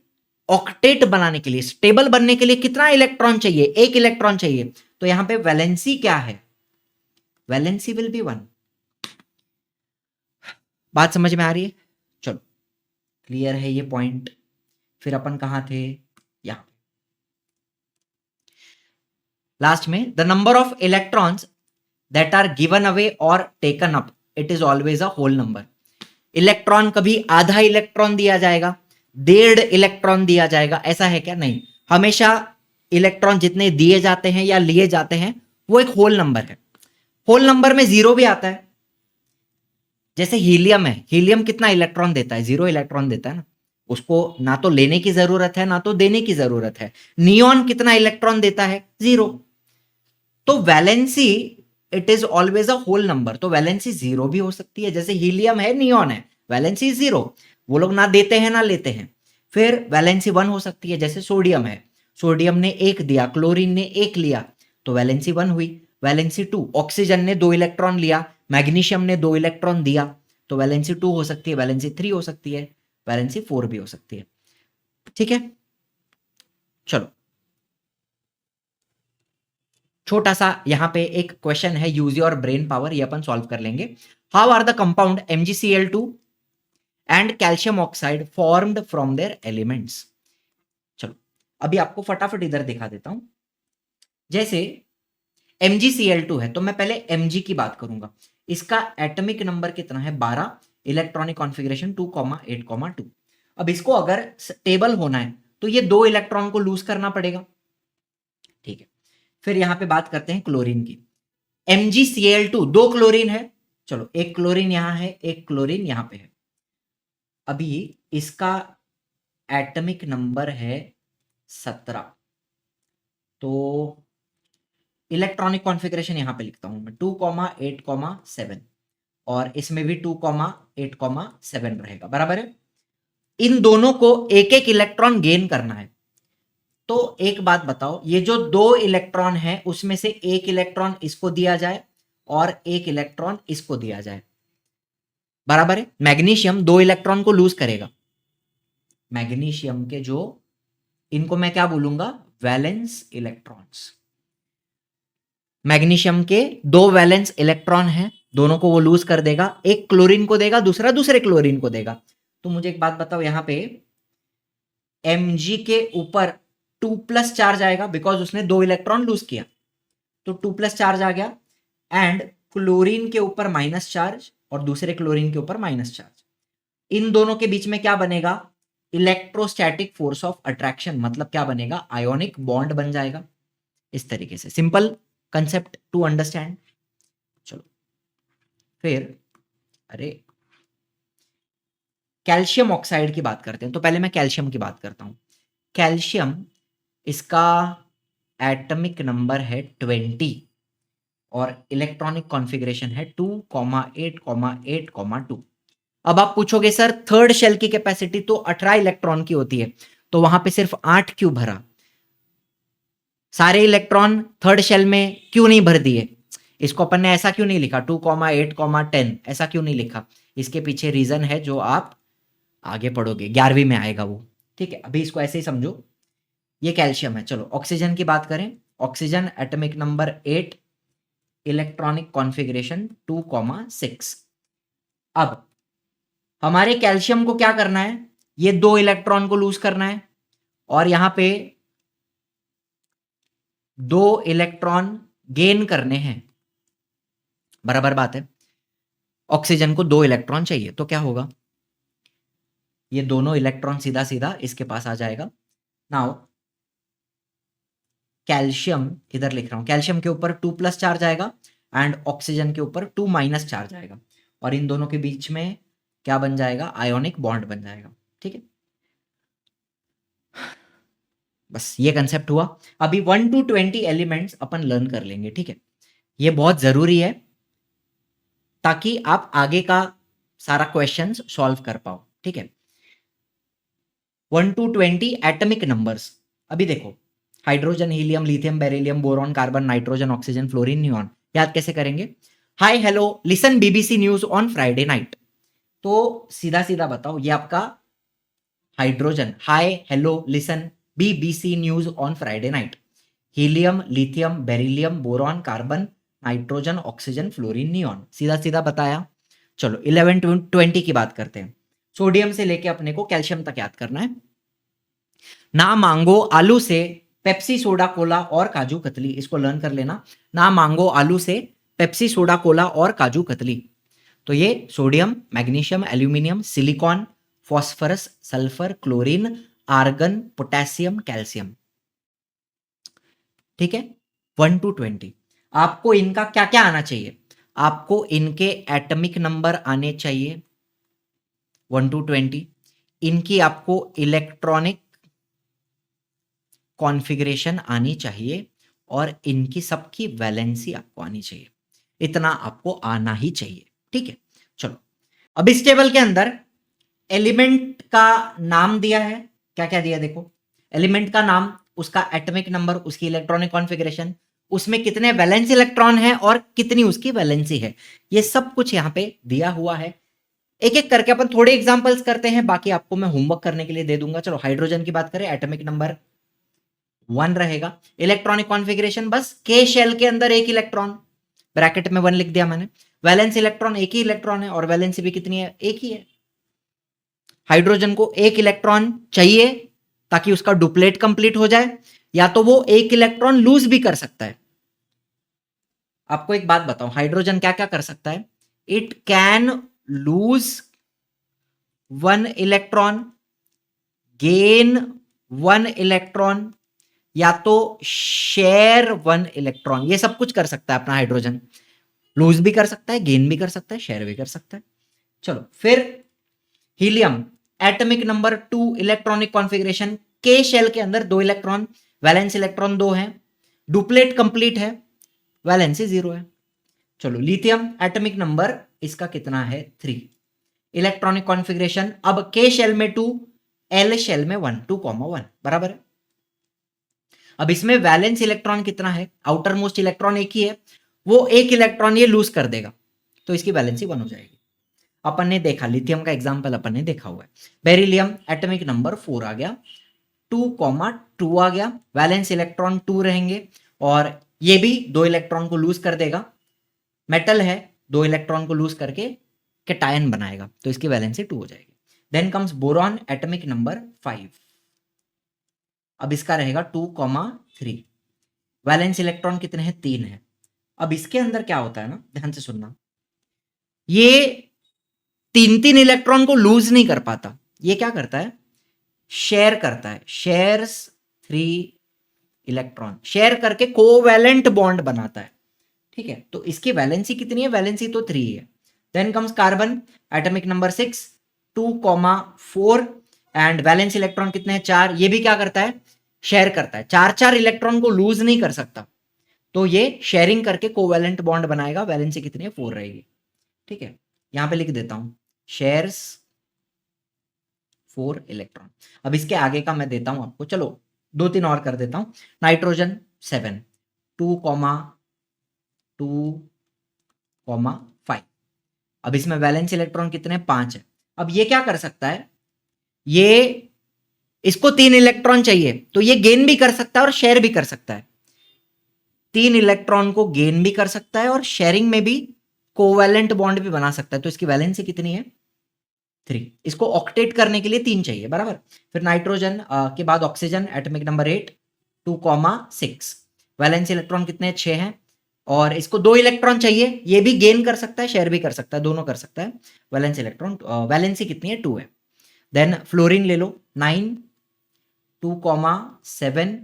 ऑक्टेट बनाने के लिए, स्टेबल बनने के लिए कितना इलेक्ट्रॉन चाहिए? 1 इलेक्ट्रॉन चाहिए। तो यहां पे वैलेंसी क्या है? Valency will be 1। बात समझ में आ रही है? चलो क्लियर है ये पॉइंट। फिर अपन कहां थे? यहां लास्ट में, the number of electrons that are given away और taken up, it is always a whole number. Electron कभी आधा इलेक्ट्रॉन दिया जाएगा, 1.5 इलेक्ट्रॉन दिया जाएगा, ऐसा है क्या? नहीं, हमेशा इलेक्ट्रॉन जितने दिए जाते हैं या लिए जाते हैं वो एक होल नंबर है। होल नंबर में 0 भी आता है। जैसे हीलियम है, हीलियम कितना इलेक्ट्रॉन देता है? 0 इलेक्ट्रॉन देता है ना। उसको ना तो लेने की जरूरत है ना तो देने की जरूरत है। नियॉन कितना इलेक्ट्रॉन देता है? 0। तो valency it is always a whole number. तो वैलेंसी 0 भी हो सकती है, जैसे हीलियम है, नियॉन है, वैलेंसी 0, वो लोग ना देते हैं ना लेते हैं। फिर वैलेंसी 1 हो सकती है, जैसे सोडियम है, सोडियम ने 1 दिया, क्लोरीन ने 1 लिया, तो वैलेंसी 1 हुई। वैलेंसी 2, ऑक्सीजन ने 2 इलेक्ट्रॉन लिया, मैग्नीशियम ने 2 इलेक्ट्रॉन दिया, तो वैलेंसी 2 हो सकती है, वैलेंसी 3 हो सकती है, वैलेंसी 4 भी हो सकती है। ठीक है, चलो छोटा सा यहां पे एक क्वेश्चन है, यूज योर ब्रेन पावर, ये अपन सॉल्व कर लेंगे। How are the compound MgCl2 and calcium oxide formed from their elements? चलो अभी आपको फटाफट इधर दिखा देता हूं। जैसे MgCl2 है, तो मैं पहले Mg की बात करूंगा। इसका एटॉमिक नंबर कितना है? 12, इलेक्ट्रॉनिक कॉन्फ़िगरेशन 2,8,2। अब इसको अगर स्टेबल होना है तो ये 2 इलेक्ट्रॉन को लूज करना पड़ेगा। ठीक है, फिर यहां पे बात करते हैं क्लोरीन की। MgCl2, 2 क्लोरीन है, चलो एक क्लोरीन यहां है, एक क्लोरीन यहां पे है। अभी इसका एटॉमिक नंबर है 17। तो इलेक्ट्रॉनिक कॉन्फ़िगरेशन यहां पे लिखता हूं मैं 2,8,7, और इसमें भी 2,8,7 रहेगा, बराबर है। इन दोनों को एक एक इलेक्ट्रॉन गेन करना है। तो एक बात बताओ, ये जो 2 इलेक्ट्रॉन है उसमें से एक इलेक्ट्रॉन इसको दिया जाए और एक इलेक्ट्रॉन इसको दिया जाए, बराबर है। मैग्नीशियम 2 इलेक्ट्रॉन को लूज करेगा। मैग्नीशियम के जो, इनको मैं क्या बोलूंगा? Valence electrons. मैग्नीशियम के 2 वैलेंस इलेक्ट्रॉन हैं, दोनों को वो लूज कर देगा, एक क्लोरीन को देगा, दूसरा दूसरे क्लोरीन को देगा। तो मुझे एक बात बताओ, यहां पे Mg के ऊपर 2+ चार्ज आएगा, बिकॉज उसने 2 इलेक्ट्रॉन लूज किया, तो 2+ चार्ज आ गया। एंड क्लोरीन के ऊपर माइनस चार्ज और दूसरे क्लोरीन के ऊपर माइनस चार्ज। इन दोनों के बीच में क्या बनेगा? इलेक्ट्रोस्टैटिक फोर्स ऑफ अट्रैक्शन, मतलब क्या बनेगा? आयोनिक बॉन्ड बन जाएगा। इस तरीके से सिंपल कंसेप्ट टू अंडरस्टैंड। चलो फिर, अरे कैल्शियम ऑक्साइड की बात करते हैं। तो पहले मैं कैल्शियम की बात करता हूं। कैल्शियम, इसका एटॉमिक नंबर है 20। और इलेक्ट्रॉनिक कॉन्फ़िगरेशन है 2,8,8,2। अब आप पूछोगे सर थर्ड शेल की कैपेसिटी तो 18 इलेक्ट्रॉन की होती है, तो वहां पे सिर्फ 8 क्यों भरा? सारे इलेक्ट्रॉन थर्ड शेल में क्यों नहीं भर दिए? इसको अपन ने ऐसा क्यों नहीं लिखा 2,8,10, ऐसा क्यों नहीं लिखा? इसके पीछे रीजन है जो आप आगे पढ़ोगे, 11वीं में आएगा वो। ठीक है, अभी इसको ऐसे ही समझो। ये कैल्शियम है। चलो ऑक्सीजन की बात करें। Oxygen atomic number 8, electronic configuration 2,6। अब हमारे कैल्शियम को क्या करना है? ये 2 इलेक्ट्रॉन को लूज करना है और यहां पे 2 इलेक्ट्रॉन गेन करने हैं। बराबर बात है। ऑक्सीजन को 2 इलेक्ट्रॉन चाहिए, तो क्या होगा? ये दोनों इलेक्ट्रॉन सीधा सीधा इसके पास आ जाएगा। नाउ कैल्शियम इधर लिख रहा हूं, कैल्शियम के ऊपर 2+ चार्ज आएगा एंड ऑक्सीजन के ऊपर 2- चार्ज आएगा और इन दोनों के बीच में क्या बन जाएगा? आयोनिक बॉन्ड बन जाएगा। ठीक है, बस ये कंसेप्ट हुआ। अभी 1 to 20 एलिमेंट्स अपन लर्न कर लेंगे। ठीक है, ये बहुत जरूरी है ताकि आप आगे का सारा क्वेश्चंस सॉल्व कर पाओ। ठीक है, 1 to 20 एटॉमिक नंबर्स। अभी देखो, hydrogen, helium, lithium, beryllium, boron, carbon, nitrogen, oxygen, fluorine, neon. याद कैसे करेंगे? Hi hello listen BBC news on Friday night. तो सीधा सीधा बताओ, ये आपका hydrogen, hi hello listen BBC news on Friday night. Helium, lithium, beryllium, boron, carbon, nitrogen, oxygen, fluorine, neon. सीधा सीधा बताया। चलो 11 to 20 की बात करते हैं। सोडियम से लेके अपने को कैल्शियम तक याद करना है। ना मांगो आलू से पेप्सी, सोडा, कोला और काजू कतली। इसको लर्न कर लेना। ना मांगो आलू से पेप्सी, सोडा, कोला और काजू कतली। तो ये sodium, magnesium, aluminium, silicon, phosphorus, sulphur, chlorine, argon, potassium, calcium. ठीक है, 1 to 20। आपको इनका क्या क्या आना चाहिए? आपको इनके एटॉमिक नंबर आने चाहिए 1 to 20। इनकी आपको इलेक्ट्रॉनिक कॉन्फ़िगरेशन आनी चाहिए और इनकी सबकी वैलेंसी आपको आनी चाहिए। इतना आपको आना ही चाहिए। ठीक है, चलो अब इस टेबल के अंदर एलिमेंट का नाम दिया है। क्या क्या दिया देखो, एलिमेंट का नाम, उसका एटॉमिक नंबर, उसकी इलेक्ट्रॉनिक कॉन्फ़िगरेशन, उसमें कितने वैलेंस इलेक्ट्रॉन है और कितनी उसकी वैलेंसी है, ये सब कुछ यहां पे दिया हुआ है। एक एक करके अपन थोड़े एग्जांपल्स करते हैं, बाकी आपको मैं होमवर्क करने के लिए दे दूंगा। चलो हाइड्रोजन की बात करें, एटॉमिक नंबर 1 रहेगा। इलेक्ट्रॉनिक कॉन्फ़िगरेशन बस के शेल के अंदर एक इलेक्ट्रॉन, ब्रैकेट में 1 लिख दिया मैंने। वैलेंस इलेक्ट्रॉन एक ही इलेक्ट्रॉन है और वैलेंसी भी कितनी है? एक ही है। हाइड्रोजन को एक इलेक्ट्रॉन चाहिए ताकि उसका डुप्लेट कंप्लीट हो जाए, या तो वो एक इलेक्ट्रॉन लूज भी कर सकता है। आपको एक बात बताओ, हाइड्रोजन क्या क्या कर सकता है? It can lose 1 electron, gain 1 electron, या तो शेयर 1 इलेक्ट्रॉन। ये सब कुछ कर सकता है अपना हाइड्रोजन। लूज भी कर सकता है, गेन भी कर सकता है, शेयर भी कर सकता है। चलो फिर helium, atomic number 2, electronic configuration, के शेल के अंदर 2 इलेक्ट्रॉन, वैलेंस इलेक्ट्रॉन 2 है, डुप्लेट कंप्लीट है, वैलेंसी 0 है। चलो लिथियम, एटॉमिक नंबर इसका कितना है? 3, इलेक्ट्रॉनिक कॉन्फ़िगरेशन अब के शेल में 2, एल शेल में 1, 2,1 बराबर है। अब इसमें वैलेंस इलेक्ट्रॉन कितना है? आउटर मोस्ट इलेक्ट्रॉन एक ही है, वो एक इलेक्ट्रॉन ये लूज कर देगा, तो इसकी वैलेंसी 1 हो जाएगी। अपन ने देखा, लिथियम का एग्जांपल अपन ने देखा हुआ है। बेरिलियम, एटॉमिक नंबर 4 आ गया, 2,2 आ गया, वैलेंस इलेक्ट्रॉन 2 रहेंगे और ये भी 2 इलेक्ट्रॉन को लूज कर देगा। मेटल है, 2 इलेक्ट्रॉन को लूज करके कैटायन बनाएगा, तो इसकी वैलेंसी 2 हो जाएगी। Then comes boron, atomic number 5। अब इसका रहेगा 2,3, वैलेंस इलेक्ट्रॉन कितने हैं? 3 है। अब इसके अंदर क्या होता है ना, ध्यान से सुनना, ये 3 इलेक्ट्रॉन को लूज नहीं कर पाता। ये क्या करता है? शेयर करता है, शेयर्स 3 इलेक्ट्रॉन, शेयर करके कोवैलेंट बॉन्ड बनाता है। ठीक है, तो इसकी वैलेंसी कितनी है? वैलेंसी तो 3 है। Then comes carbon, atomic number 6, 2,4 and valence electron कितने हैं? 4। ये भी क्या करता है? शेयर करता है। 4 इलेक्ट्रॉन को लूज नहीं कर सकता, तो ये शेयरिंग करके कोवैलेंट बॉन्ड बनाएगा, वैलेंसी कितनी है 4 रहेगी। ठीक है, यहां पे लिख देता हूं शेयर्स 4 इलेक्ट्रॉन। अब इसके आगे का मैं देता हूं आपको, चलो 2-3 और कर देता हूं। नाइट्रोजन 7 2,5। अब इसमें वैलेंस इलेक्ट्रॉन कितने 5 है। अब ये क्या कर सकता है, ये इसको 3 इलेक्ट्रॉन चाहिए तो ये गेन भी कर सकता है और शेयर भी कर सकता है। 3 इलेक्ट्रॉन को गेन भी कर सकता है और शेयरिंग में भी कोवैलेंट बॉन्ड भी बना सकता है। तो इसकी वैलेंसी कितनी है 3। इसको ऑक्टेट करने के लिए 3 चाहिए बराबर। फिर नाइट्रोजन के बाद oxygen atomic number 8 2,6। Valence electron कितने 6 हैं और इसको 2 इलेक्ट्रॉन चाहिए, ये भी गेन कर सकता है शेयर भी कर सकता है, दोनों कर सकता है। वैलेंस इलेक्ट्रॉन वैलेंसी कितनी है 2 है। देन फ्लोरीन ले लो 9 2,7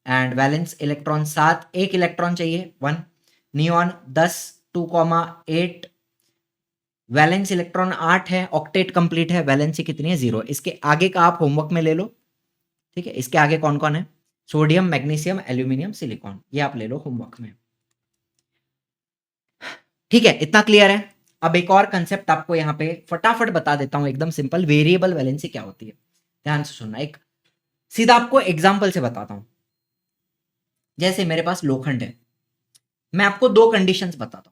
एंड वैलेंस इलेक्ट्रॉन 7, 1 इलेक्ट्रॉन चाहिए 1। नियॉन 10 2,8 वैलेंस इलेक्ट्रॉन 8 है, ऑक्टेट कंप्लीट है, वैलेंसी कितनी है 0। इसके आगे का आप होमवर्क में ले लो। ठीक है, इसके आगे कौन कौन है, सोडियम मैग्नीशियम एल्यूमिनियम सिलिकॉन, ये आप ले लो होमवर्क में। ठीक है, इतना क्लियर है। अब एक और कंसेप्ट आपको यहां पे फटाफट बता देता हूं, एकदम सिंपल। वेरिएबल वैलेंसी क्या होती है, ध्यान से सुनना। एक सीधा आपको एग्जांपल से बताता हूं। जैसे मेरे पास लोखंड है, मैं आपको 2 कंडीशंस बताता हूं।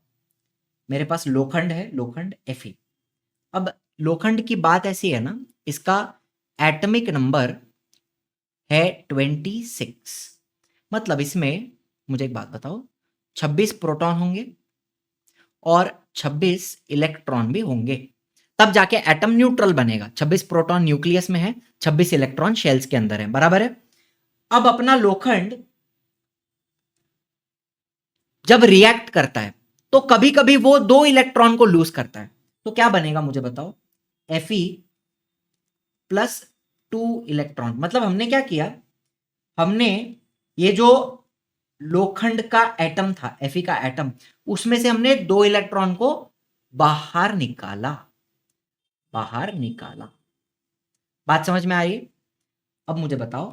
मेरे पास लोखंड है, लोखंड Fe। अब लोखंड की बात ऐसी है ना, इसका एटॉमिक नंबर है 26। मतलब इसमें मुझे एक बात बताओ, 26 प्रोटॉन होंगे और 26 इलेक्ट्रॉन भी होंगे, तब जाके एटम न्यूट्रल बनेगा। 26 प्रोटॉन न्यूक्लियस में है, 26 इलेक्ट्रॉन शेल्स के अंदर है, बराबर है। अब अपना लोखंड जब रिएक्ट करता है तो कभी कभी वो 2 इलेक्ट्रॉन को लूज करता है, तो क्या बनेगा मुझे बताओ, Fe प्लस 2 इलेक्ट्रॉन। मतलब हमने क्या किया, हमने ये जो लोखंड का एटम था, Fe का एटम, उसमें से हमने 2 इलेक्ट्रॉन को बाहर निकाला, बाहर निकाला। बात समझ में आई। अब मुझे बताओ,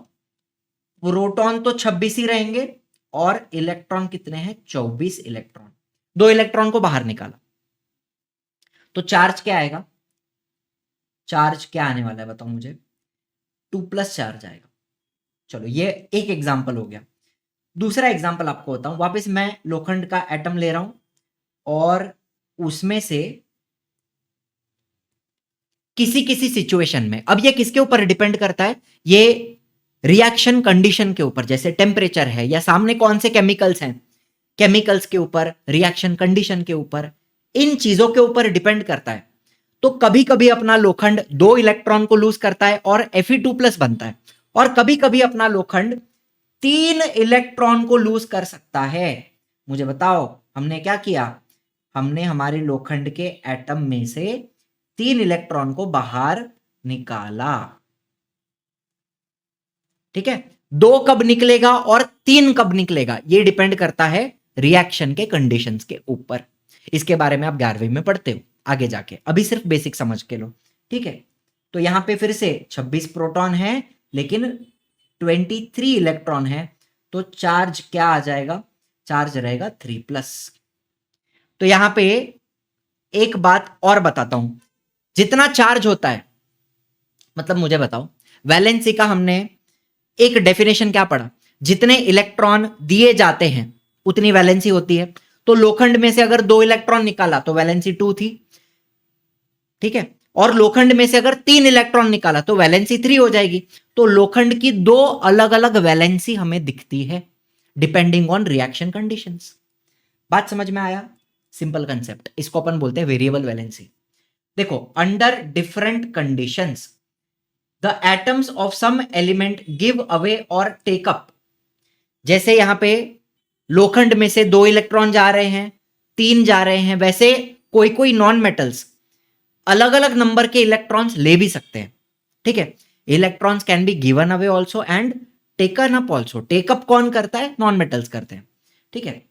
प्रोटॉन तो 26 ही रहेंगे और इलेक्ट्रॉन कितने हैं 24 इलेक्ट्रॉन। 2 इलेक्ट्रॉन को बाहर निकाला तो चार्ज क्या आएगा, चार्ज क्या आने वाला है बताओ मुझे, 2+ चार्ज आएगा। चलो ये एक एग्जांपल हो गया। दूसरा एग्जांपल आपको बताऊं, वापस मैं लोखंड का एटम ले रहा हूं और उसमें से किसी किसी सिचुएशन में, अब ये किसके ऊपर डिपेंड करता है, ये रिएक्शन कंडीशन के ऊपर, जैसे टेम्परेचर है या सामने कौन से केमिकल्स हैं, केमिकल्स के ऊपर, रिएक्शन कंडीशन के ऊपर, इन चीजों के ऊपर डिपेंड करता है। तो कभी कभी अपना लोखंड 2 इलेक्ट्रॉन को लूज करता है और Fe2+ बनता है, और कभी कभी अपना लोखंड 3 इलेक्ट्रॉन को लूज कर सकता है। मुझे बताओ हमने क्या किया, हमने हमारे लोखंड के एटम में से 3 इलेक्ट्रॉन को बाहर निकाला। ठीक है, 2 कब निकलेगा और 3 कब निकलेगा, ये डिपेंड करता है रिएक्शन के कंडीशंस के ऊपर। इसके बारे में आप 11वीं में पढ़ते हो आगे जाके, अभी सिर्फ बेसिक समझ के लो। ठीक है, तो यहां पे फिर से 26 प्रोटॉन है लेकिन 23 इलेक्ट्रॉन है, तो चार्ज क्या आ जाएगा, चार्ज रहेगा 3+। तो यहां पे एक बात और बताता हूं, जितना चार्ज होता है, मतलब मुझे बताओ वैलेंसी का हमने एक डेफिनेशन क्या पढ़ा, जितने इलेक्ट्रॉन दिए जाते हैं उतनी वैलेंसी होती है। तो लोखंड में से अगर 2 इलेक्ट्रॉन निकाला तो वैलेंसी 2 थी। ठीक है, और लोखंड में से अगर 3 इलेक्ट्रॉन निकाला तो वैलेंसी 3 हो जाएगी। तो लोखंड की 2 अलग अलग वैलेंसी हमें दिखती है डिपेंडिंग ऑन रिएक्शन कंडीशंस। बात समझ में आया, सिंपल कंसेप्ट, इसको अपन बोलते हैं वेरिएबल वैलेंसी। देखो, under different conditions the atoms of some element give away और टेक अप। जैसे यहां पे लोखंड में से 2 इलेक्ट्रॉन जा रहे हैं, 3 जा रहे हैं, वैसे कोई कोई नॉन मेटल्स अलग अलग नंबर के इलेक्ट्रॉन्स ले भी सकते हैं। ठीक है, electrons can be given away also and taken up also. Take up कौन करता है, नॉन मेटल्स करते हैं। ठीक है,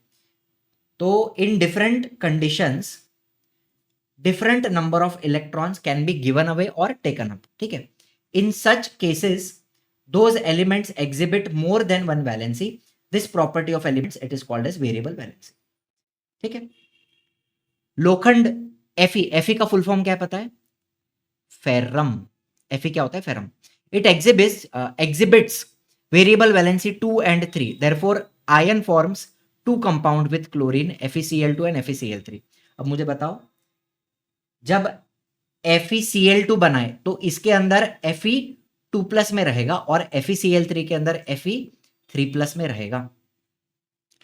तो in different conditions different number of electrons can be given away और टेकन अप। ठीक है, in such cases those elements exhibit more than one valency this property of elements it is called as variable valency. ठीक है। लोखंड एफी का full form क्या है पता है? फेरम। एफी क्या होता है? Ferrum. It exhibits variable valency 2 and 3, therefore ion forms two compound with chlorine FeCl2 and FeCl3। अब मुझे बताओ, जब FeCl2 बनाए तो इसके अंदर Fe2+ में रहेगा और FeCl3 के अंदर Fe3+ में रहेगा।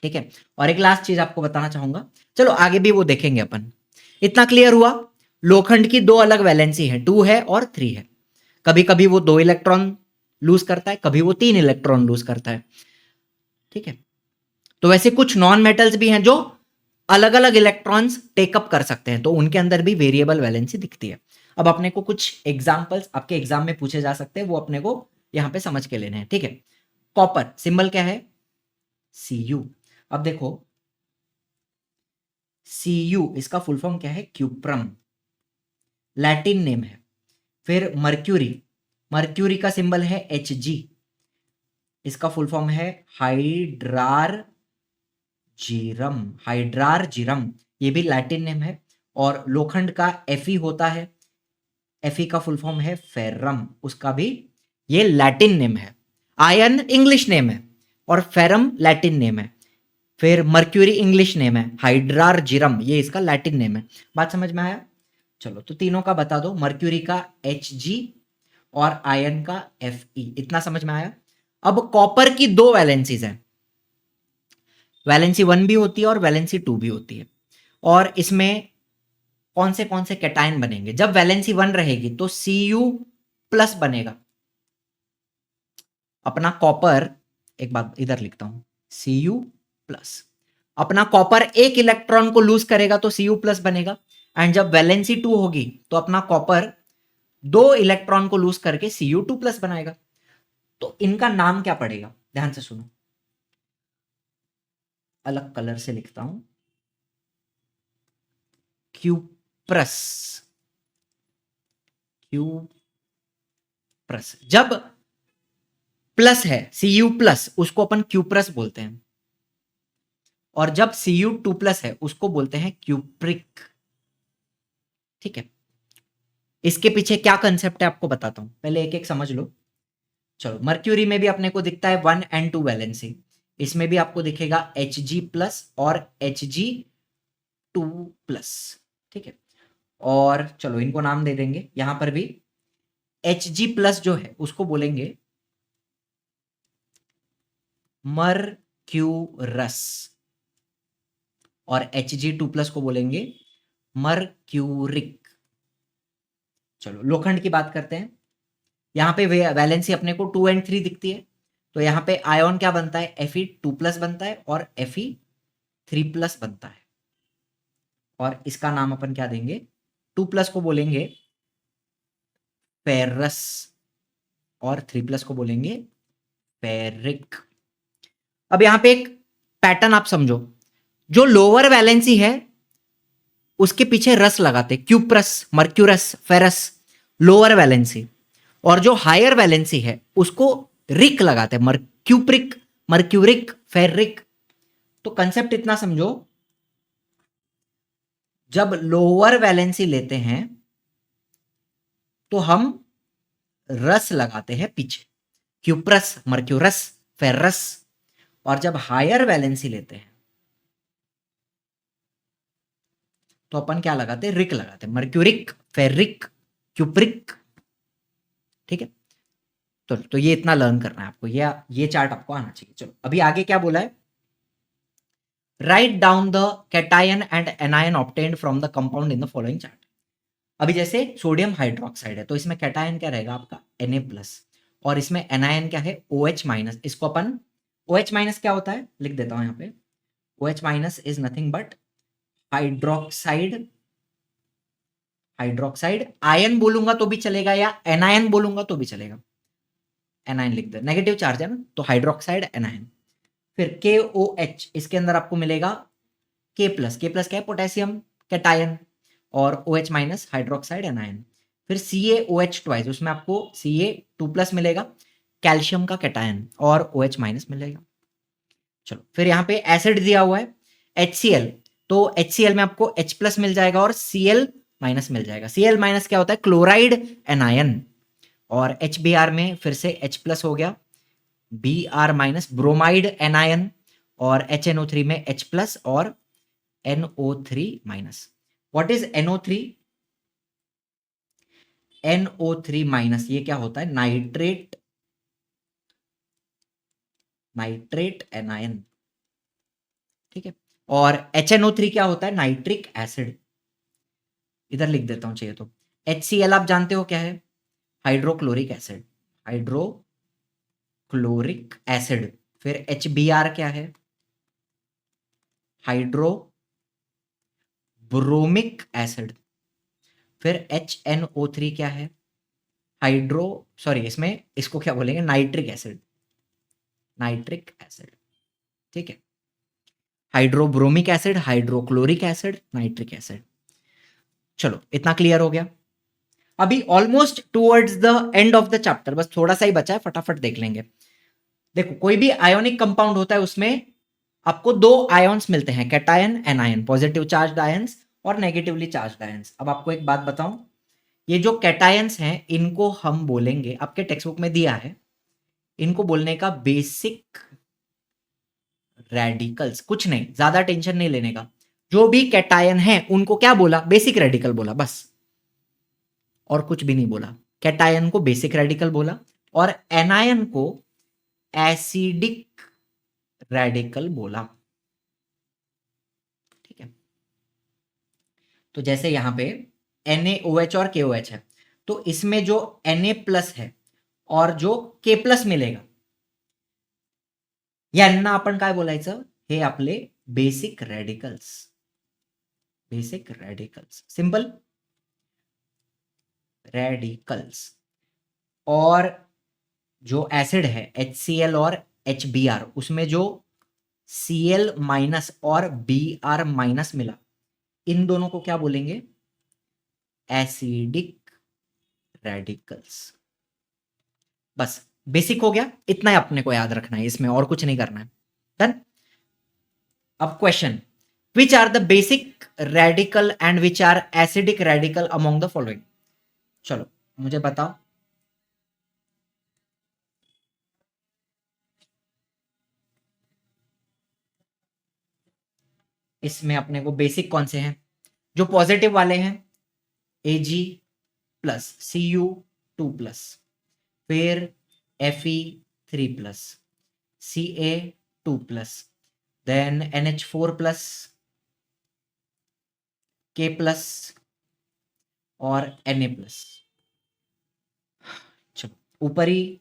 ठीक है। और एक लास्ट चीज आपको बताना चाहूंगा, चलो आगे भी वो देखेंगे अपन। इतना क्लियर हुआ? लोखंड की दो अलग वैलेंसी है, 2 है और 3 है। कभी कभी वो 2 इलेक्ट्रॉन लूज करता है, कभी वो 3 इलेक्ट्रॉन लूज करता है। ठीक है। तो वैसे कुछ नॉन मेटल्स भी हैं जो अलग अलग इलेक्ट्रॉन्स टेकअप कर सकते हैं, तो उनके अंदर भी वेरिएबल वैलेंसी दिखती है। अब अपने को कुछ एग्जाम्पल्स आपके एग्जाम में पूछे जा सकते हैं, वो अपने को यहां पे समझ के लेने हैं। ठीक है। कॉपर सिंबल क्या है? Cu। अब देखो, Cu इसका फुल फॉर्म क्या है? क्यूप्रम, लैटिन नेम है। फिर मर्क्यूरी, मर्क्यूरी का सिंबल है Hg, इसका फुल फॉर्म है हाइड्रारजीरम, हाइड्रारजीरम, ये भी लैटिन नेम है। और लोखंड का Fe होता है, Fe का फुल फॉर्म है फेरम, उसका भी ये लैटिन नेम है। आयन इंग्लिश नेम है और फेरम लैटिन नेम है। फिर मर्क्यूरी इंग्लिश नेम है, हाइड्रारजीरम ये इसका लैटिन नेम है। बात समझ में आया? चलो तो तीनों का बता दो, मर्क्यूरी का Hg और आयन का Fe, इतना समझ में आया? अब कॉपर की दो वैलेंसीज हैं, वैलेंसी 1 भी होती है और वैलेंसी 2 भी होती है। और इसमें कौन से कैटायन बनेंगे? जब वैलेंसी 1 रहेगी तो Cu+ बनेगा। अपना कॉपर, एक बात इधर लिखता हूं, Cu+। अपना कॉपर एक इलेक्ट्रॉन को लूज करेगा तो Cu+ बनेगा। एंड जब वैलेंसी 2 होगी तो अपना कॉपर 2 इलेक्ट्रॉन को लूज करके Cu2+ बनाएगा। तो इनका नाम क्या पड़ेगा? ध्यान से सुनो, अलग कलर से लिखता हूं, क्यूप्रस, क्यूप्रस। जब प्लस है Cu+, उसको अपन क्यूप्रस बोलते हैं, और जब Cu2+ है उसको बोलते हैं क्यूप्रिक। ठीक है। इसके पीछे क्या कंसेप्ट है आपको बताता हूं, पहले एक एक समझ लो। चलो, मर्क्यूरी में भी अपने को दिखता है 1 and 2 वैलेंसी, इसमें भी आपको दिखेगा Hg+ और Hg2+। ठीक है। और चलो इनको नाम दे देंगे, यहां पर भी Hg+ जो है उसको बोलेंगे मर्क्यूरस और Hg2+ को बोलेंगे मर्क्यूरिक। चलो लोखंड की बात करते हैं। यहां पे वैलेंसी अपने को 2 and 3 दिखती है, तो यहां पे आयन क्या बनता है? Fe2+ बनता है और Fe3+ बनता है। और इसका नाम अपन क्या देंगे? 2+ को बोलेंगे फेरस और 3+ को बोलेंगे फेरिक। अब यहां पे एक पैटर्न आप समझो, जो लोअर वैलेंसी है उसके पीछे रस लगाते, cuprous, mercurous, ferrous, lower valency. और जो हायर वैलेंसी है उसको रिक लगाते, मर्क्यूप्रिक, मर्क्यूरिक, फेरिक। तो कंसेप्ट इतना समझो, जब लोअर वैलेंसी लेते हैं तो हम रस लगाते हैं पीछे, क्यूप्रस, मर्क्यूरस, फेरस। और जब हायर वैलेंसी लेते हैं तो अपन क्या लगाते हैं? रिक लगाते हैं, मर्क्यूरिक, फेरिक, क्यूप्रिक। ठीक है। तो ये इतना लर्न करना है आपको, ये चार्ट आपको आना चाहिए। चलो अभी आगे क्या बोला है? Write down the cation and anion obtained from the compound in the following chart. अभी जैसे सोडियम हाइड्रोक्साइड है तो इसमें कैटायन क्या रहेगा आपका? Na+। और इसमें एनायन क्या है? OH-। इसको अपन OH- क्या होता है लिख देता हूं यहाँ पे, OH- is nothing but hydroxide, hydroxide ion बोलूंगा तो भी चलेगा या एनायन बोलूंगा तो भी चलेगा। एनायन लिख दे, नेगेटिव चार्ज है ना, तो हाइड्रोक्साइड एनायन। फिर KOH, इसके अंदर आपको मिलेगा K+, K+ क्या है? पोटेशियम कैटायन, और OH- हाइड्रोक्साइड एनायन। फिर CaOH2, उसमें आपको Ca2+ मिलेगा, कैल्शियम का कैटायन, और OH- मिलेगा। चलो फिर यहाँ पे एसिड दिया हुआ है HCl, तो HCl में आपको H प्लस मिल जाएगा और Cl माइनस मिल जाएगा। Cl माइनस क्या होता है? Chloride anion. और HBr में फिर से H प्लस हो गया, Br माइनस ब्रोमाइड एनायन, और HNO3 में H प्लस और NO3 minus. What is NO3? NO3 minus ये क्या होता है? नाइट्रेट एनायन, ठीक है। और HNO3 क्या होता है? Nitric acid. इधर लिख देता हूं चाहिए तो। HCl आप जानते हो क्या है? Hydrochloric acid, hydrochloric acid. फिर HBr क्या है? Hydro bromic acid. फिर HNO3 क्या है? हाइड्रो सॉरी इसमें इसको क्या बोलेंगे? नाइट्रिक एसिड, ठीक है। Hydrobromic acid, hydrochloric acid, nitric acid. चलो इतना क्लियर हो गया। अभी almost towards the end of the chapter, बस थोड़ा सा ही बचा है, फटाफट देख लेंगे। देखो कोई भी आयोनिक कंपाउंड होता है उसमें आपको दो आयन्स मिलते हैं, cation anion, positive charge ions और नेगेटिवली चार्ज आयन्स। अब आपको एक बात बताऊं, ये जो कैटायंस हैं इनको हम बोलेंगे, आपके टेक्स्ट बुक में दिया है, इनको बोलने का बेसिक रेडिकल्स। कुछ नहीं, ज्यादा टेंशन नहीं लेने का। जो भी कैटायन है उनको क्या बोला? बेसिक रेडिकल बोला, बस और कुछ भी नहीं बोला। कैटायन को बेसिक रेडिकल बोला और एनायन को एसिडिक रेडिकल बोला, ठीक है। तो जैसे यहां पे NaOH और KOH है, तो इसमें जो Na प्लस है और जो K प्लस मिलेगा, यांना आपण काय बोलायचं? हे आपले बेसिक रेडिकल्स, सिंपल रेडिकल्स। और जो एसिड है HCl और HBr, उसमें जो Cl माइनस और Br माइनस मिला, इन दोनों को क्या बोलेंगे? Acidic radicals. बस बेसिक हो गया, इतना ही अपने को याद रखना है, इसमें और कुछ नहीं करना है। डन। अब question, which are the basic radical and which are acidic radical among the following? चलो मुझे बताओ। इसमें अपने को बेसिक कौन से हैं? जो पॉजिटिव वाले हैं, Ag प्लस Cu2 प्लस, फिर Fe3 plus, Ca2 plus, then NH4 plus, K plus और Na प्लस। चलो ऊपर ही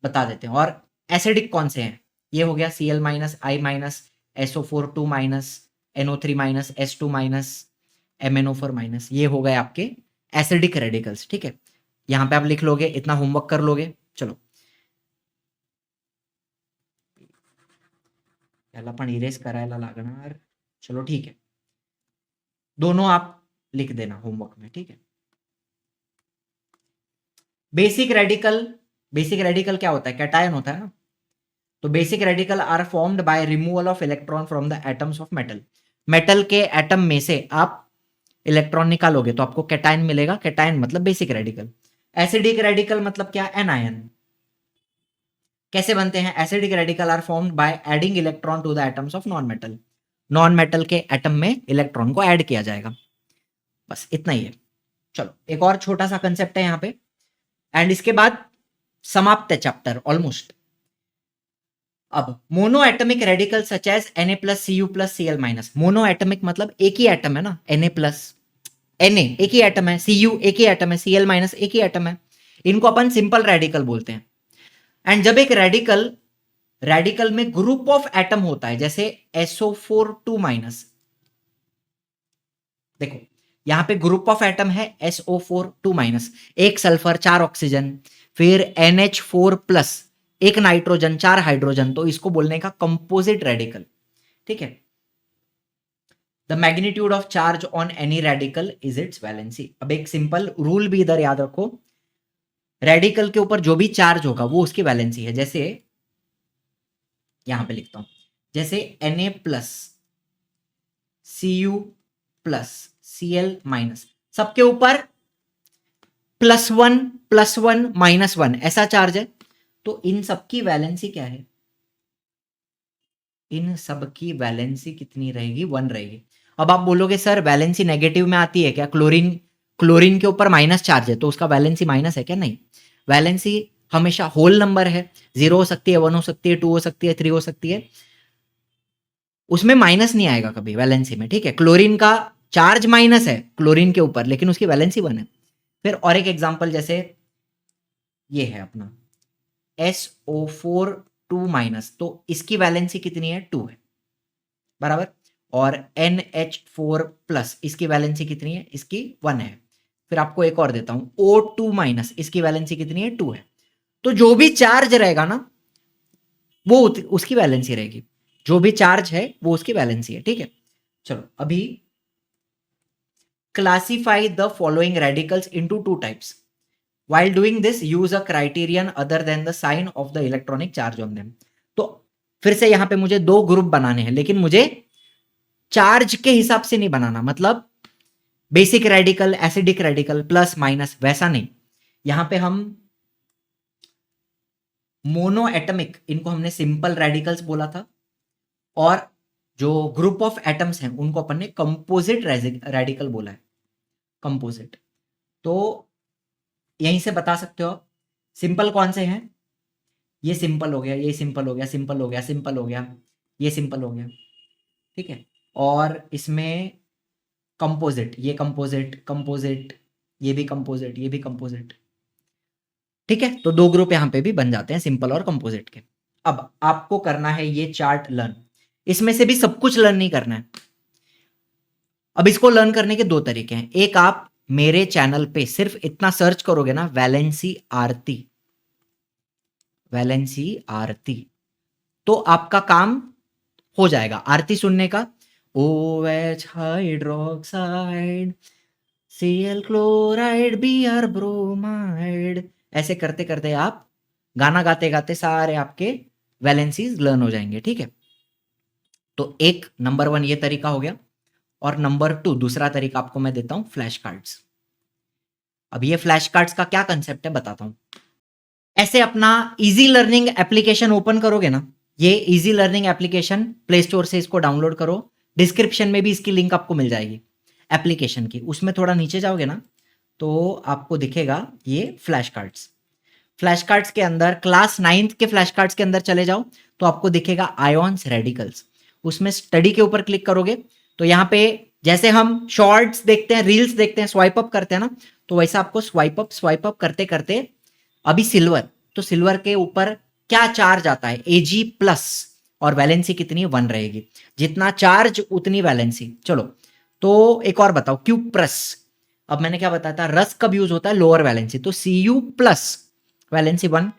बता देते हैं। और एसिडिक कौन से हैं? ये हो गया Cl minus, I minus, SO4 2 minus, NO3 minus, S2 minus, MnO4 minus. ये हो गए आपके एसिडिक रेडिकल्स, ठीक है। यहां पे आप लिख लोगे, इतना होमवर्क कर लोगे। चलो याला पण इरेज करायला लागणार। चलो ठीक है, दोनों आप लिख देना होमवर्क में, ठीक है। बेसिक रेडिकल क्या होता है? कैटायन होता है ना। तो basic radical are formed by removal of electron from the atoms of metal. Metal के एटम में से आप इलेक्ट्रॉन निकालोगे तो आपको कैटायन मिलेगा। कैटायन मतलब बेसिक रेडिकल। एसिडिक रेडिकल मतलब क्या? एनायन। कैसे बनते हैं? Acidic radical are formed by adding electron to the atoms of non metal. Non metal के एटम में इलेक्ट्रॉन को ऐड किया जाएगा, बस इतना ही है। चलो एक और छोटा सा कंसेप्ट है यहां पे, एंड इसके बाद समाप्त है चैप्टर ऑलमोस्ट। अब mono atomic radical such as Na plus Cu plus Cl minus. Mono atomic मतलब एक ही एटम है ना, Na प्लस Na एक ही एटम है, Cu एक ही एटम है, Cl माइनस एक ही एटम है। इनको अपन सिंपल रेडिकल बोलते हैं। एंड जब एक रेडिकल में ग्रुप ऑफ एटम होता है, जैसे SO4 2 माइनस, देखो यहां पे ग्रुप ऑफ एटम है SO4 2 माइनस, एक सल्फर 4 ऑक्सीजन, फिर NH4 प्लस, एक नाइट्रोजन 4 हाइड्रोजन, तो इसको बोलने का कंपोजिट रेडिकल, ठीक है। The magnitude of charge on any radical is it's valency. अब एक सिंपल रूल भी इधर याद रखो, रेडिकल के ऊपर जो भी चार्ज होगा वो उसकी वैलेंसी है। जैसे यहां पे लिखता हूं, जैसे Na plus Cu plus Cl minus, सबके ऊपर +1 -1 ऐसा चार्ज है, तो इन सबकी वैलेंसी क्या है, इन सबकी वैलेंसी कितनी रहेगी, 1 रहेगी। अब आप बोलोगे सर वैलेंसी नेगेटिव में आती है क्या, क्लोरीन क्लोरीन के ऊपर माइनस चार्ज है तो उसका वैलेंसी माइनस है क्या, नहीं, वैलेंसी हमेशा होल नंबर है, 0 हो सकती है, 1 हो सकती है, 2 हो सकती है, 3 हो सकती है, उसमें माइनस नहीं आएगा कभी वैलेंसी में, ठीक है। क्लोरीन का चार्ज माइनस है क्लोरीन के ऊपर, लेकिन उसकी वैलेंसी 1 है। फिर और एक एग्जांपल, जैसे ये है अपना SO4 2 माइनस, तो इसकी वैलेंसी कितनी है, 2 है, बराबर। और NH4 प्लस, इसकी वैलेंसी कितनी है, इसकी 1 है। फिर आपको एक और देता हूं, O2 माइनस, इसकी वैलेंसी कितनी है, 2 है। तो जो भी चार्ज रहेगा ना वो उसकी वैलेंसी रहेगी, जो भी चार्ज है वो उसकी वैलेंसी है, ठीक है। चलो अभी classify the following radicals into 2 types. While doing this, use a criterion other than the sign of the electronic charge on them. तो फिर से यहां पे मुझे 2 ग्रुप बनाने हैं, लेकिन मुझे चार्ज के हिसाब से नहीं बनाना, मतलब basic radical, acidic radical, plus minus, वैसा नहीं। यहां पे हम मोनो एटमिक, इनको हमने सिंपल रेडिकल्स बोला था, और जो ग्रुप ऑफ एटम्स हैं उनको अपन ने कंपोजिट रेडिकल बोला है, कंपोजिट। तो यहीं से बता सकते हो सिंपल कौन से हैं, ये सिंपल हो गया, ये सिंपल हो गया, सिंपल हो गया, सिंपल हो गया, ये सिंपल हो गया, ठीक है। और इसमें कंपोजिट, ये कंपोजिट, कंपोजिट, ये भी कंपोजिट, ये भी कंपोजिट, ठीक है। तो 2 ग्रुप यहां पे भी बन जाते हैं, सिंपल और कंपोजिट के। अब आपको करना है ये चार्ट लर्न, इसमें से भी सब कुछ लर्न नहीं करना है। अब इसको लर्न करने के 2 तरीके हैं, एक आप मेरे चैनल पे सिर्फ इतना सर्च करोगे ना, वैलेंसी आरती, वैलेंसी आरती, तो आपका काम हो जाएगा आरती सुनने का। OH hydroxide, Cl chloride, Br bromide, ऐसे करते करते आप गाना गाते गाते सारे आपके वैलेंसीज लर्न हो जाएंगे, ठीक है। तो एक नंबर 1 ये तरीका हो गया, और नंबर 2 दूसरा तरीका आपको मैं देता हूं, फ्लैश कार्ड्स। अब ये फ्लैश कार्ड्स का क्या कंसेप्ट है बताता हूं। ऐसे अपना इजी लर्निंग एप्लीकेशन ओपन करोगे ना, ये easy learning application play store से इसको डाउनलोड करो, डिस्क्रिप्शन में भी इसकी लिंक आपको मिल जाएगी एप्लीकेशन की। उसमें थोड़ा नीचे जाओगे ना तो आपको दिखेगा ये फ्लैश कार्ड्स। फ्लैश कार्ड्स के अंदर क्लास 9th के फ्लैश कार्ड्स के अंदर चले जाओ तो आपको दिखेगा आयोन्स रेडिकल्स, उसमें स्टडी के ऊपर क्लिक करोगे तो यहाँ पे जैसे हम शॉर्ट्स देखते हैं, रील्स देखते हैं, स्वाइप अप करते हैं ना, तो वैसा आपको स्वाइप अप करते करते अभी सिल्वर, तो सिल्वर के ऊपर क्या चार्ज आता है, Ag प्लस, और वैलेंसी कितनी है, 1 रहेगी, जितना चार्ज उतनी वैलेंसी। चलो तो एक और बताओ, क्यूप्रस, अब मैंने क्या बताया था, रस कब यूज होता है, लोअर वैलेंसी, तो Cu प्लस वैलेंसी 1।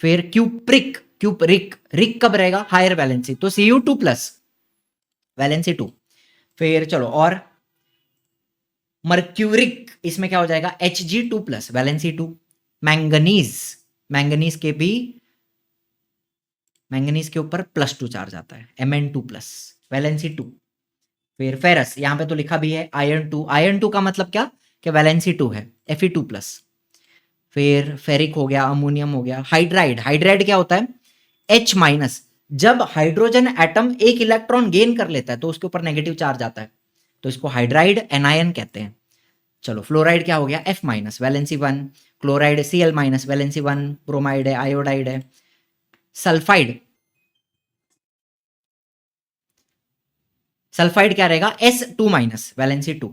फिर क्यूप्रिक, क्यूप्रिक, रिक कब रहेगा, हायर वैलेंसी, तो Cu2 प्लस वैलेंसी 2। फिर चलो और मर्क्यूरिक, इसमें क्या हो जाएगा, Hg2 plus valency 2। Manganese, manganese के भी, मैंगनीज के ऊपर +2 चार्ज आता है, Mn2 प्लस वैलेंसी 2। फिर फेरस, यहां पे तो लिखा भी है आयरन 2, आयरन 2 का मतलब क्या कि वैलेंसी 2 है, Fe2 प्लस। फिर फेरिक हो गया, अमोनियम हो गया। हाइड्राइड, हाइड्राइड क्या होता है, H माइनस, जब हाइड्रोजन एटम एक इलेक्ट्रॉन गेन कर लेता है तो उसके ऊपर नेगेटिव चार्ज आता है, तो इसको हाइड्राइड एनायन कहते हैं। चलो फ्लोराइड क्या हो गया, F minus valency 1, chloride Cl minus valency 1, bromide है, आयोडाइड है। सल्फाइड, सल्फाइड क्या रहेगा, S2 minus valency 2।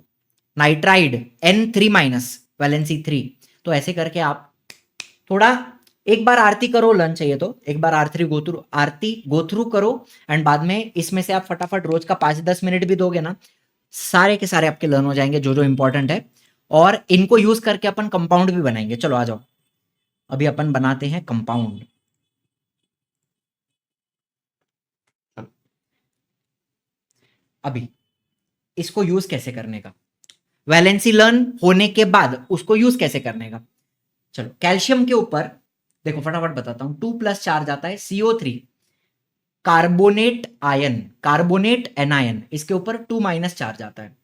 Nitride N3 minus valency 3। तो ऐसे करके आप थोड़ा एक बार आरती करो, लर्न चाहिए तो एक बार आरती गो थ्रू करो, एंड बाद में इसमें से आप फटाफट रोज का 5-10 मिनट भी दोगे ना, सारे के सारे आपके लर्न हो जाएंगे जो जो इंपॉर्टेंट है, और इनको यूज करके अपन कंपाउंड भी बनाएंगे। चलो आ जाओ, अभी अपन बनाते हैं कंपाउंड। अभी इसको यूज कैसे करने का, वैलेंसी लर्न होने के बाद उसको यूज कैसे करने का। चलो कैल्शियम के ऊपर देखो फटाफट बताता हूं, 2 प्लस चार्ज आता है, CO3 carbonate ion, carbonate anion, इसके ऊपर 2 माइनस चार्ज आता है,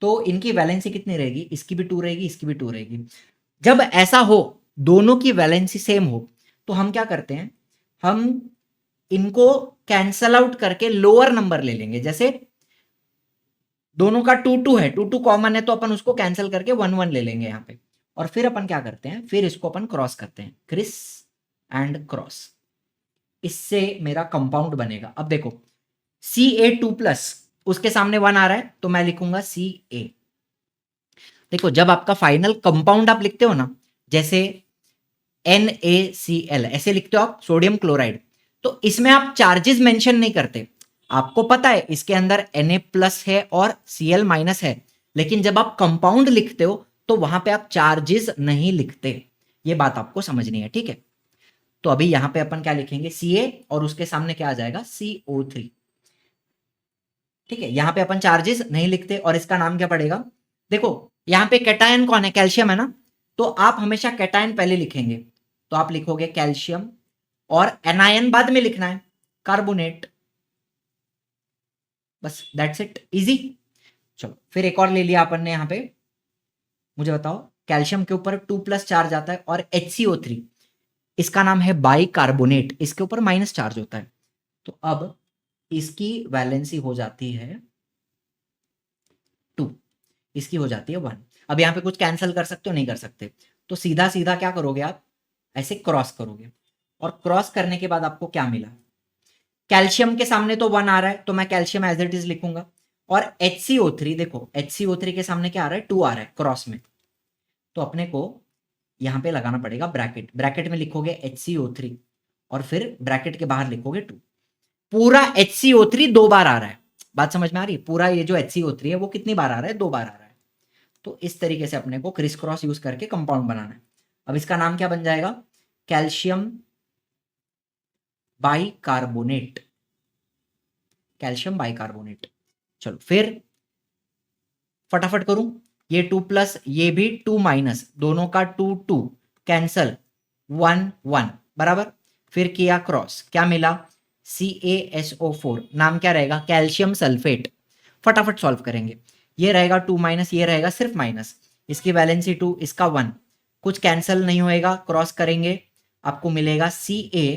तो इनकी वैलेंसी कितनी रहेगी, इसकी भी 2 रहेगी, इसकी भी 2 रहेगी। जब ऐसा हो, दोनों की वैलेंसी सेम हो, तो हम क्या करते हैं, हम इनको कैंसल आउट करके लोअर नंबर ले लेंगे। जैसे दोनों का 2 है, 2 कॉमन है, तो अपन उसको कैंसिल करके 1 ले लेंगे यहाँ पे। और फिर अपन क्या करते हैं, फिर इसको अपन क्रॉस करते हैं, क्रिस एंड क्रॉस, इससे मेरा कंपाउंड बनेगा। अब देखो Ca2+, उसके सामने 1 आ रहा है, तो मैं लिखूंगा Ca। देखो जब आपका फाइनल कंपाउंड आप लिखते हो ना, जैसे NaCl ऐसे लिखते हो आप, सोडियम क्लोराइड, तो इसमें आप चार्जेस मेंशन नहीं करते। आपको पता है इसके अंदर Na+ है और Cl- है, लेकिन जब आप कंपाउंड लिखते हो तो वहां पे आप चार्जेस नहीं लिखते। ये बात आपको समझनी है, ठीक है। तो अभी यहां पे अपन क्या लिखेंगे, Ca और उसके सामने क्या आ जाएगा, CO3, ठीक है। यहां पे अपन चार्जेस नहीं लिखते और इसका नाम क्या पड़ेगा, देखो यहां पे कैटायन कौन है, कैल्शियम है ना, तो आप हमेशा कैटायन पहले लिखेंगे, तो आप लिखोगे कैल्शियम, और एनायन बाद में लिखना है, कार्बोनेट, बस दैट्स इट, इजी। चलो फिर एक और ले लिया अपन ने, यहां पे मुझे बताओ, कैल्शियम के ऊपर 2+ चार्ज आता है और HCO3, इसका नाम है बाई कार्बोनेट, इसके ऊपर माइनस चार्ज होता है, तो अब इसकी वैलेंसी हो जाती है 2, इसकी हो जाती है 1। अब यहाँ पे कुछ कैंसिल कर सकते हो, नहीं कर सकते, तो सीधा सीधा क्या करोगे आप, ऐसे क्रॉस करोगे, और क्रॉस करने के बाद आपको क्या मिला, कैल्शियम के सामने तो 1 आ रहा है, तो मैं कैल्शियम एज इट इज लिखूंगा, और HCO3, देखो HCO3 के सामने क्या आ रहा है, 2 आ रहा है क्रॉस में, तो अपने को यहां पे लगाना पड़ेगा ब्रैकेट, ब्रैकेट में लिखोगे HCO3 और फिर ब्रैकेट के बाहर लिखोगे 2। पूरा HCO3 2 बार आ रहा है, बात समझ में आ रही है, पूरा ये जो HCO3 है वो कितनी बार आ रहा है, 2 बार आ रहा है। तो इस तरीके से अपने को क्रिस क्रॉस यूज करके कंपाउंड बनाना है। अब इसका नाम क्या बन जाएगा, कैल्शियम बाइकार्बोनेट, कैल्शियम बाइकार्बोनेट। चलो फिर फटाफट करूं, ये 2+, ये भी 2-, दोनों का 2 कैंसल, 1 बराबर, फिर किया क्रॉस, क्या मिला, CaSO4, नाम क्या रहेगा, कैल्शियम सल्फेट। फटाफट सॉल्व करेंगे, ये रहेगा 2-, ये रहेगा सिर्फ माइनस, इसकी वैलेंसी 2, इसका 1, कुछ कैंसिल नहीं होएगा, क्रॉस करेंगे, आपको मिलेगा Ca,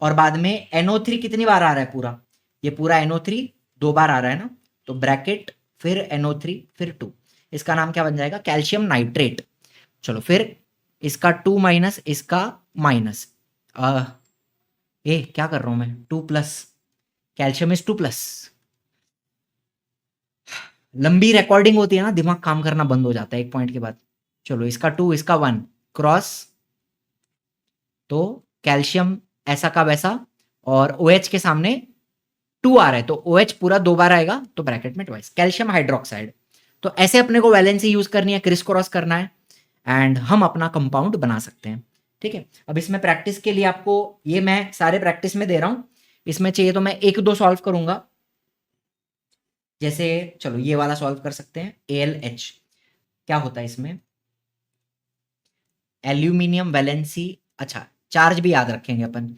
और बाद में NO3 कितनी बार आ रहा है पूरा, ये पूरा NO3 2 बार आ रहा है ना, तो ब्रैकेट, फिर NO3, फिर 2, इसका नाम क्या बन जाएगा, कैल्शियम नाइट्रेट। चलो फिर इसका 2-, इसका माइनस, क्या कर रहा हूं मैं, 2+, कैल्शियम इज 2+, लंबी रिकॉर्डिंग होती है ना, दिमाग काम करना बंद हो जाता है एक पॉइंट के बाद। चलो इसका 2, इसका 1, क्रॉस, तो कैल्शियम ऐसा का वैसा, और OH के सामने 2 आ रहा है, तो OH पूरा 2 बार आएगा, तो ब्रैकेट में ट्वाइस, कैल्शियम हाइड्रोक्साइड। तो ऐसे अपने को वैलेंसी यूज करनी है, क्रिस क्रॉस करना है, एंड हम अपना कंपाउंड बना सकते हैं, ठीक है। अब इसमें प्रैक्टिस के लिए आपको, ये मैं सारे प्रैक्टिस में दे रहा हूं, इसमें चाहिए तो मैं 1-2 सॉल्व करूंगा। जैसे चलो ये वाला सॉल्व कर सकते हैं, AlH, क्या होता है इसमें, एल्यूमिनियम वैलेंसी, अच्छा चार्ज भी याद रखेंगे अपन,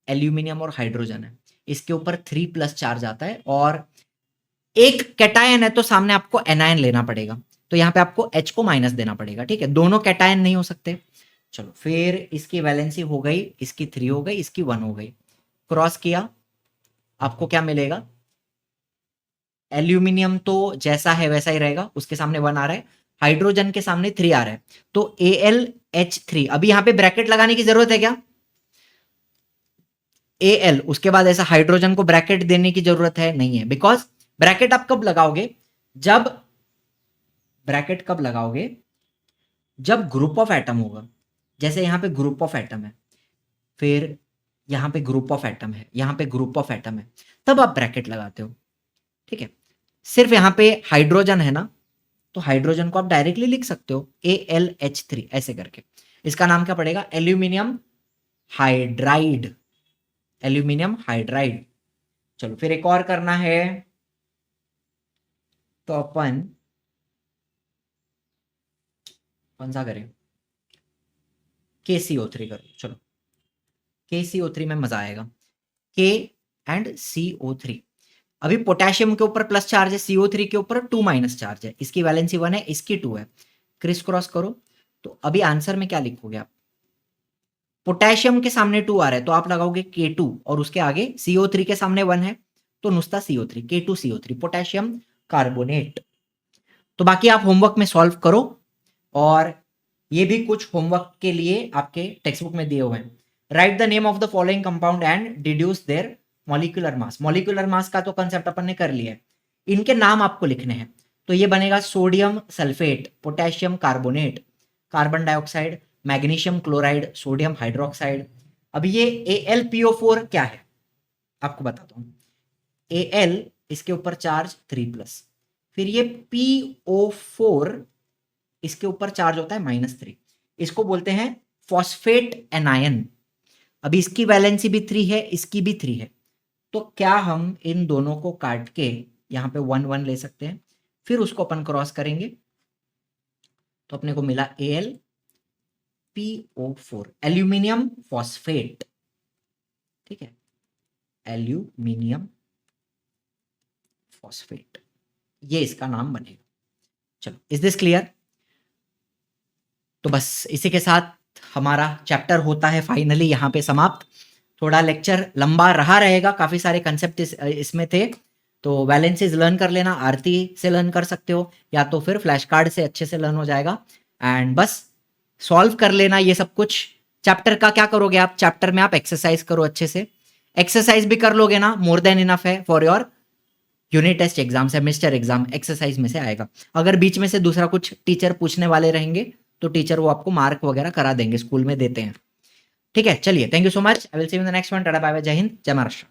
एल्यूमिनियम और हाइड्रोजन है, इसके ऊपर 3+ चार्ज आता है, और एक कैटायन है तो सामने आपको एनायन लेना पड़ेगा, तो यहां पे आपको H को माइनस देना पड़ेगा, ठीक है, दोनों कैटायन नहीं हो सकते। चलो फिर इसकी वैलेंसी हो गई, इसकी 3 हो गई, इसकी 1 हो गई, क्रॉस किया, आपको क्या मिलेगा, एल्यूमिनियम तो जैसा है वैसा ही रहेगा, उसके सामने 1 आ रहा है, हाइड्रोजन के सामने 3 आ रहा है, तो AlH3, अभी यहां पे ब्रैकेट लगाने की जरूरत है क्या, Al, उसके बाद ऐसा हाइड्रोजन को ब्रैकेट देने की जरूरत है, नहीं है, बिकॉज ब्रैकेट आप कब लगाओगे, जब ब्रैकेट कब लगाओगे, जब ग्रुप ऑफ एटम होगा, जैसे यहां पे ग्रुप ऑफ एटम है, फिर यहां पे ग्रुप ऑफ एटम है, यहां पे ग्रुप ऑफ एटम है, तब आप ब्रैकेट लगाते हो, ठीक है। सिर्फ यहां पे हाइड्रोजन है ना, तो हाइड्रोजन को आप डायरेक्टली लिख सकते हो AlH3 ऐसे करके, इसका नाम क्या पड़ेगा, एल्यूमिनियम हाइड्राइड, एल्यूमिनियम हाइड्राइड। चलो फिर एक और करना है, तो अपन कौन सा करें, KCO3 करो, चलो KCO3 में मजा आएगा, K एंड CO3। अभी पोटेशियम के ऊपर प्लस चार्ज है, CO3 के ऊपर 2 माइनस चार्ज है, इसकी वैलेंसी 1 है, इसकी 2 है, क्रिस क्रॉस करो। तो अभी आंसर में क्या लिखोगे आप? पोटेशियम के सामने 2 आ रहा है तो आप लगाओगे K2 और उसके आगे CO3 के सामने 1 है तो नुस्ता CO3, K2CO3, पोटेशियम कार्बोनेट। तो बाकी आप होमवर्क में सॉल्व करो, और ये भी कुछ होमवर्क के लिए आपके टेक्स्ट बुक में दिए हुए हैं। Write the name of the following compound and deduce their molecular mass. Molecular mass का तो कंसेप्ट अपन ने कर लिया है, इनके नाम आपको लिखने हैं। तो ये बनेगा sodium sulphate, potassium carbonate, carbon dioxide, magnesium chloride, sodium hydroxide. अभी ये AlPO4 क्या है आपको बताता हूं। Al इसके ऊपर चार्ज 3+, फिर ये PO4 इसके ऊपर चार्ज होता है -3, इसको बोलते हैं फॉस्फेट एनायन। अभी इसकी वैलेंसी भी 3 है, इसकी भी 3 है, तो क्या हम इन दोनों को काट के यहां पे 1 1 ले सकते हैं, फिर उसको अपन क्रॉस करेंगे तो अपने को मिला AlPO4, एल्यूमिनियम फॉस्फेट। ठीक है, एल्यूमिनियम फॉस्फेट, ये इसका नाम बनेगा। चलो, इज दिस क्लियर? तो बस इसी के साथ हमारा चैप्टर होता है फाइनली यहाँ पे समाप्त। थोड़ा लेक्चर लंबा रहा रहेगा, काफी सारे कंसेप्ट इसमें थे, तो वैलेंसीज लर्न कर लेना, आरती से लर्न कर सकते हो या तो फिर फ्लैश कार्ड से अच्छे से लर्न हो जाएगा। एंड बस सॉल्व कर लेना ये सब कुछ। चैप्टर का क्या करोगे आप? चैप्टर में आप एक्सरसाइज करो अच्छे से, एक्सरसाइज भी कर लोगे ना, मोर देन इनफ है for your unit test exam, semester exam exercise में से आएगा। अगर बीच में से दूसरा कुछ टीचर पूछने वाले रहेंगे तो टीचर वो आपको मार्क वगैरह करा देंगे, स्कूल में देते हैं। ठीक है, चलिए, thank you so much, I will see you in the next one. Tata bye bye, जय हिंद, जय महाराष्ट्र।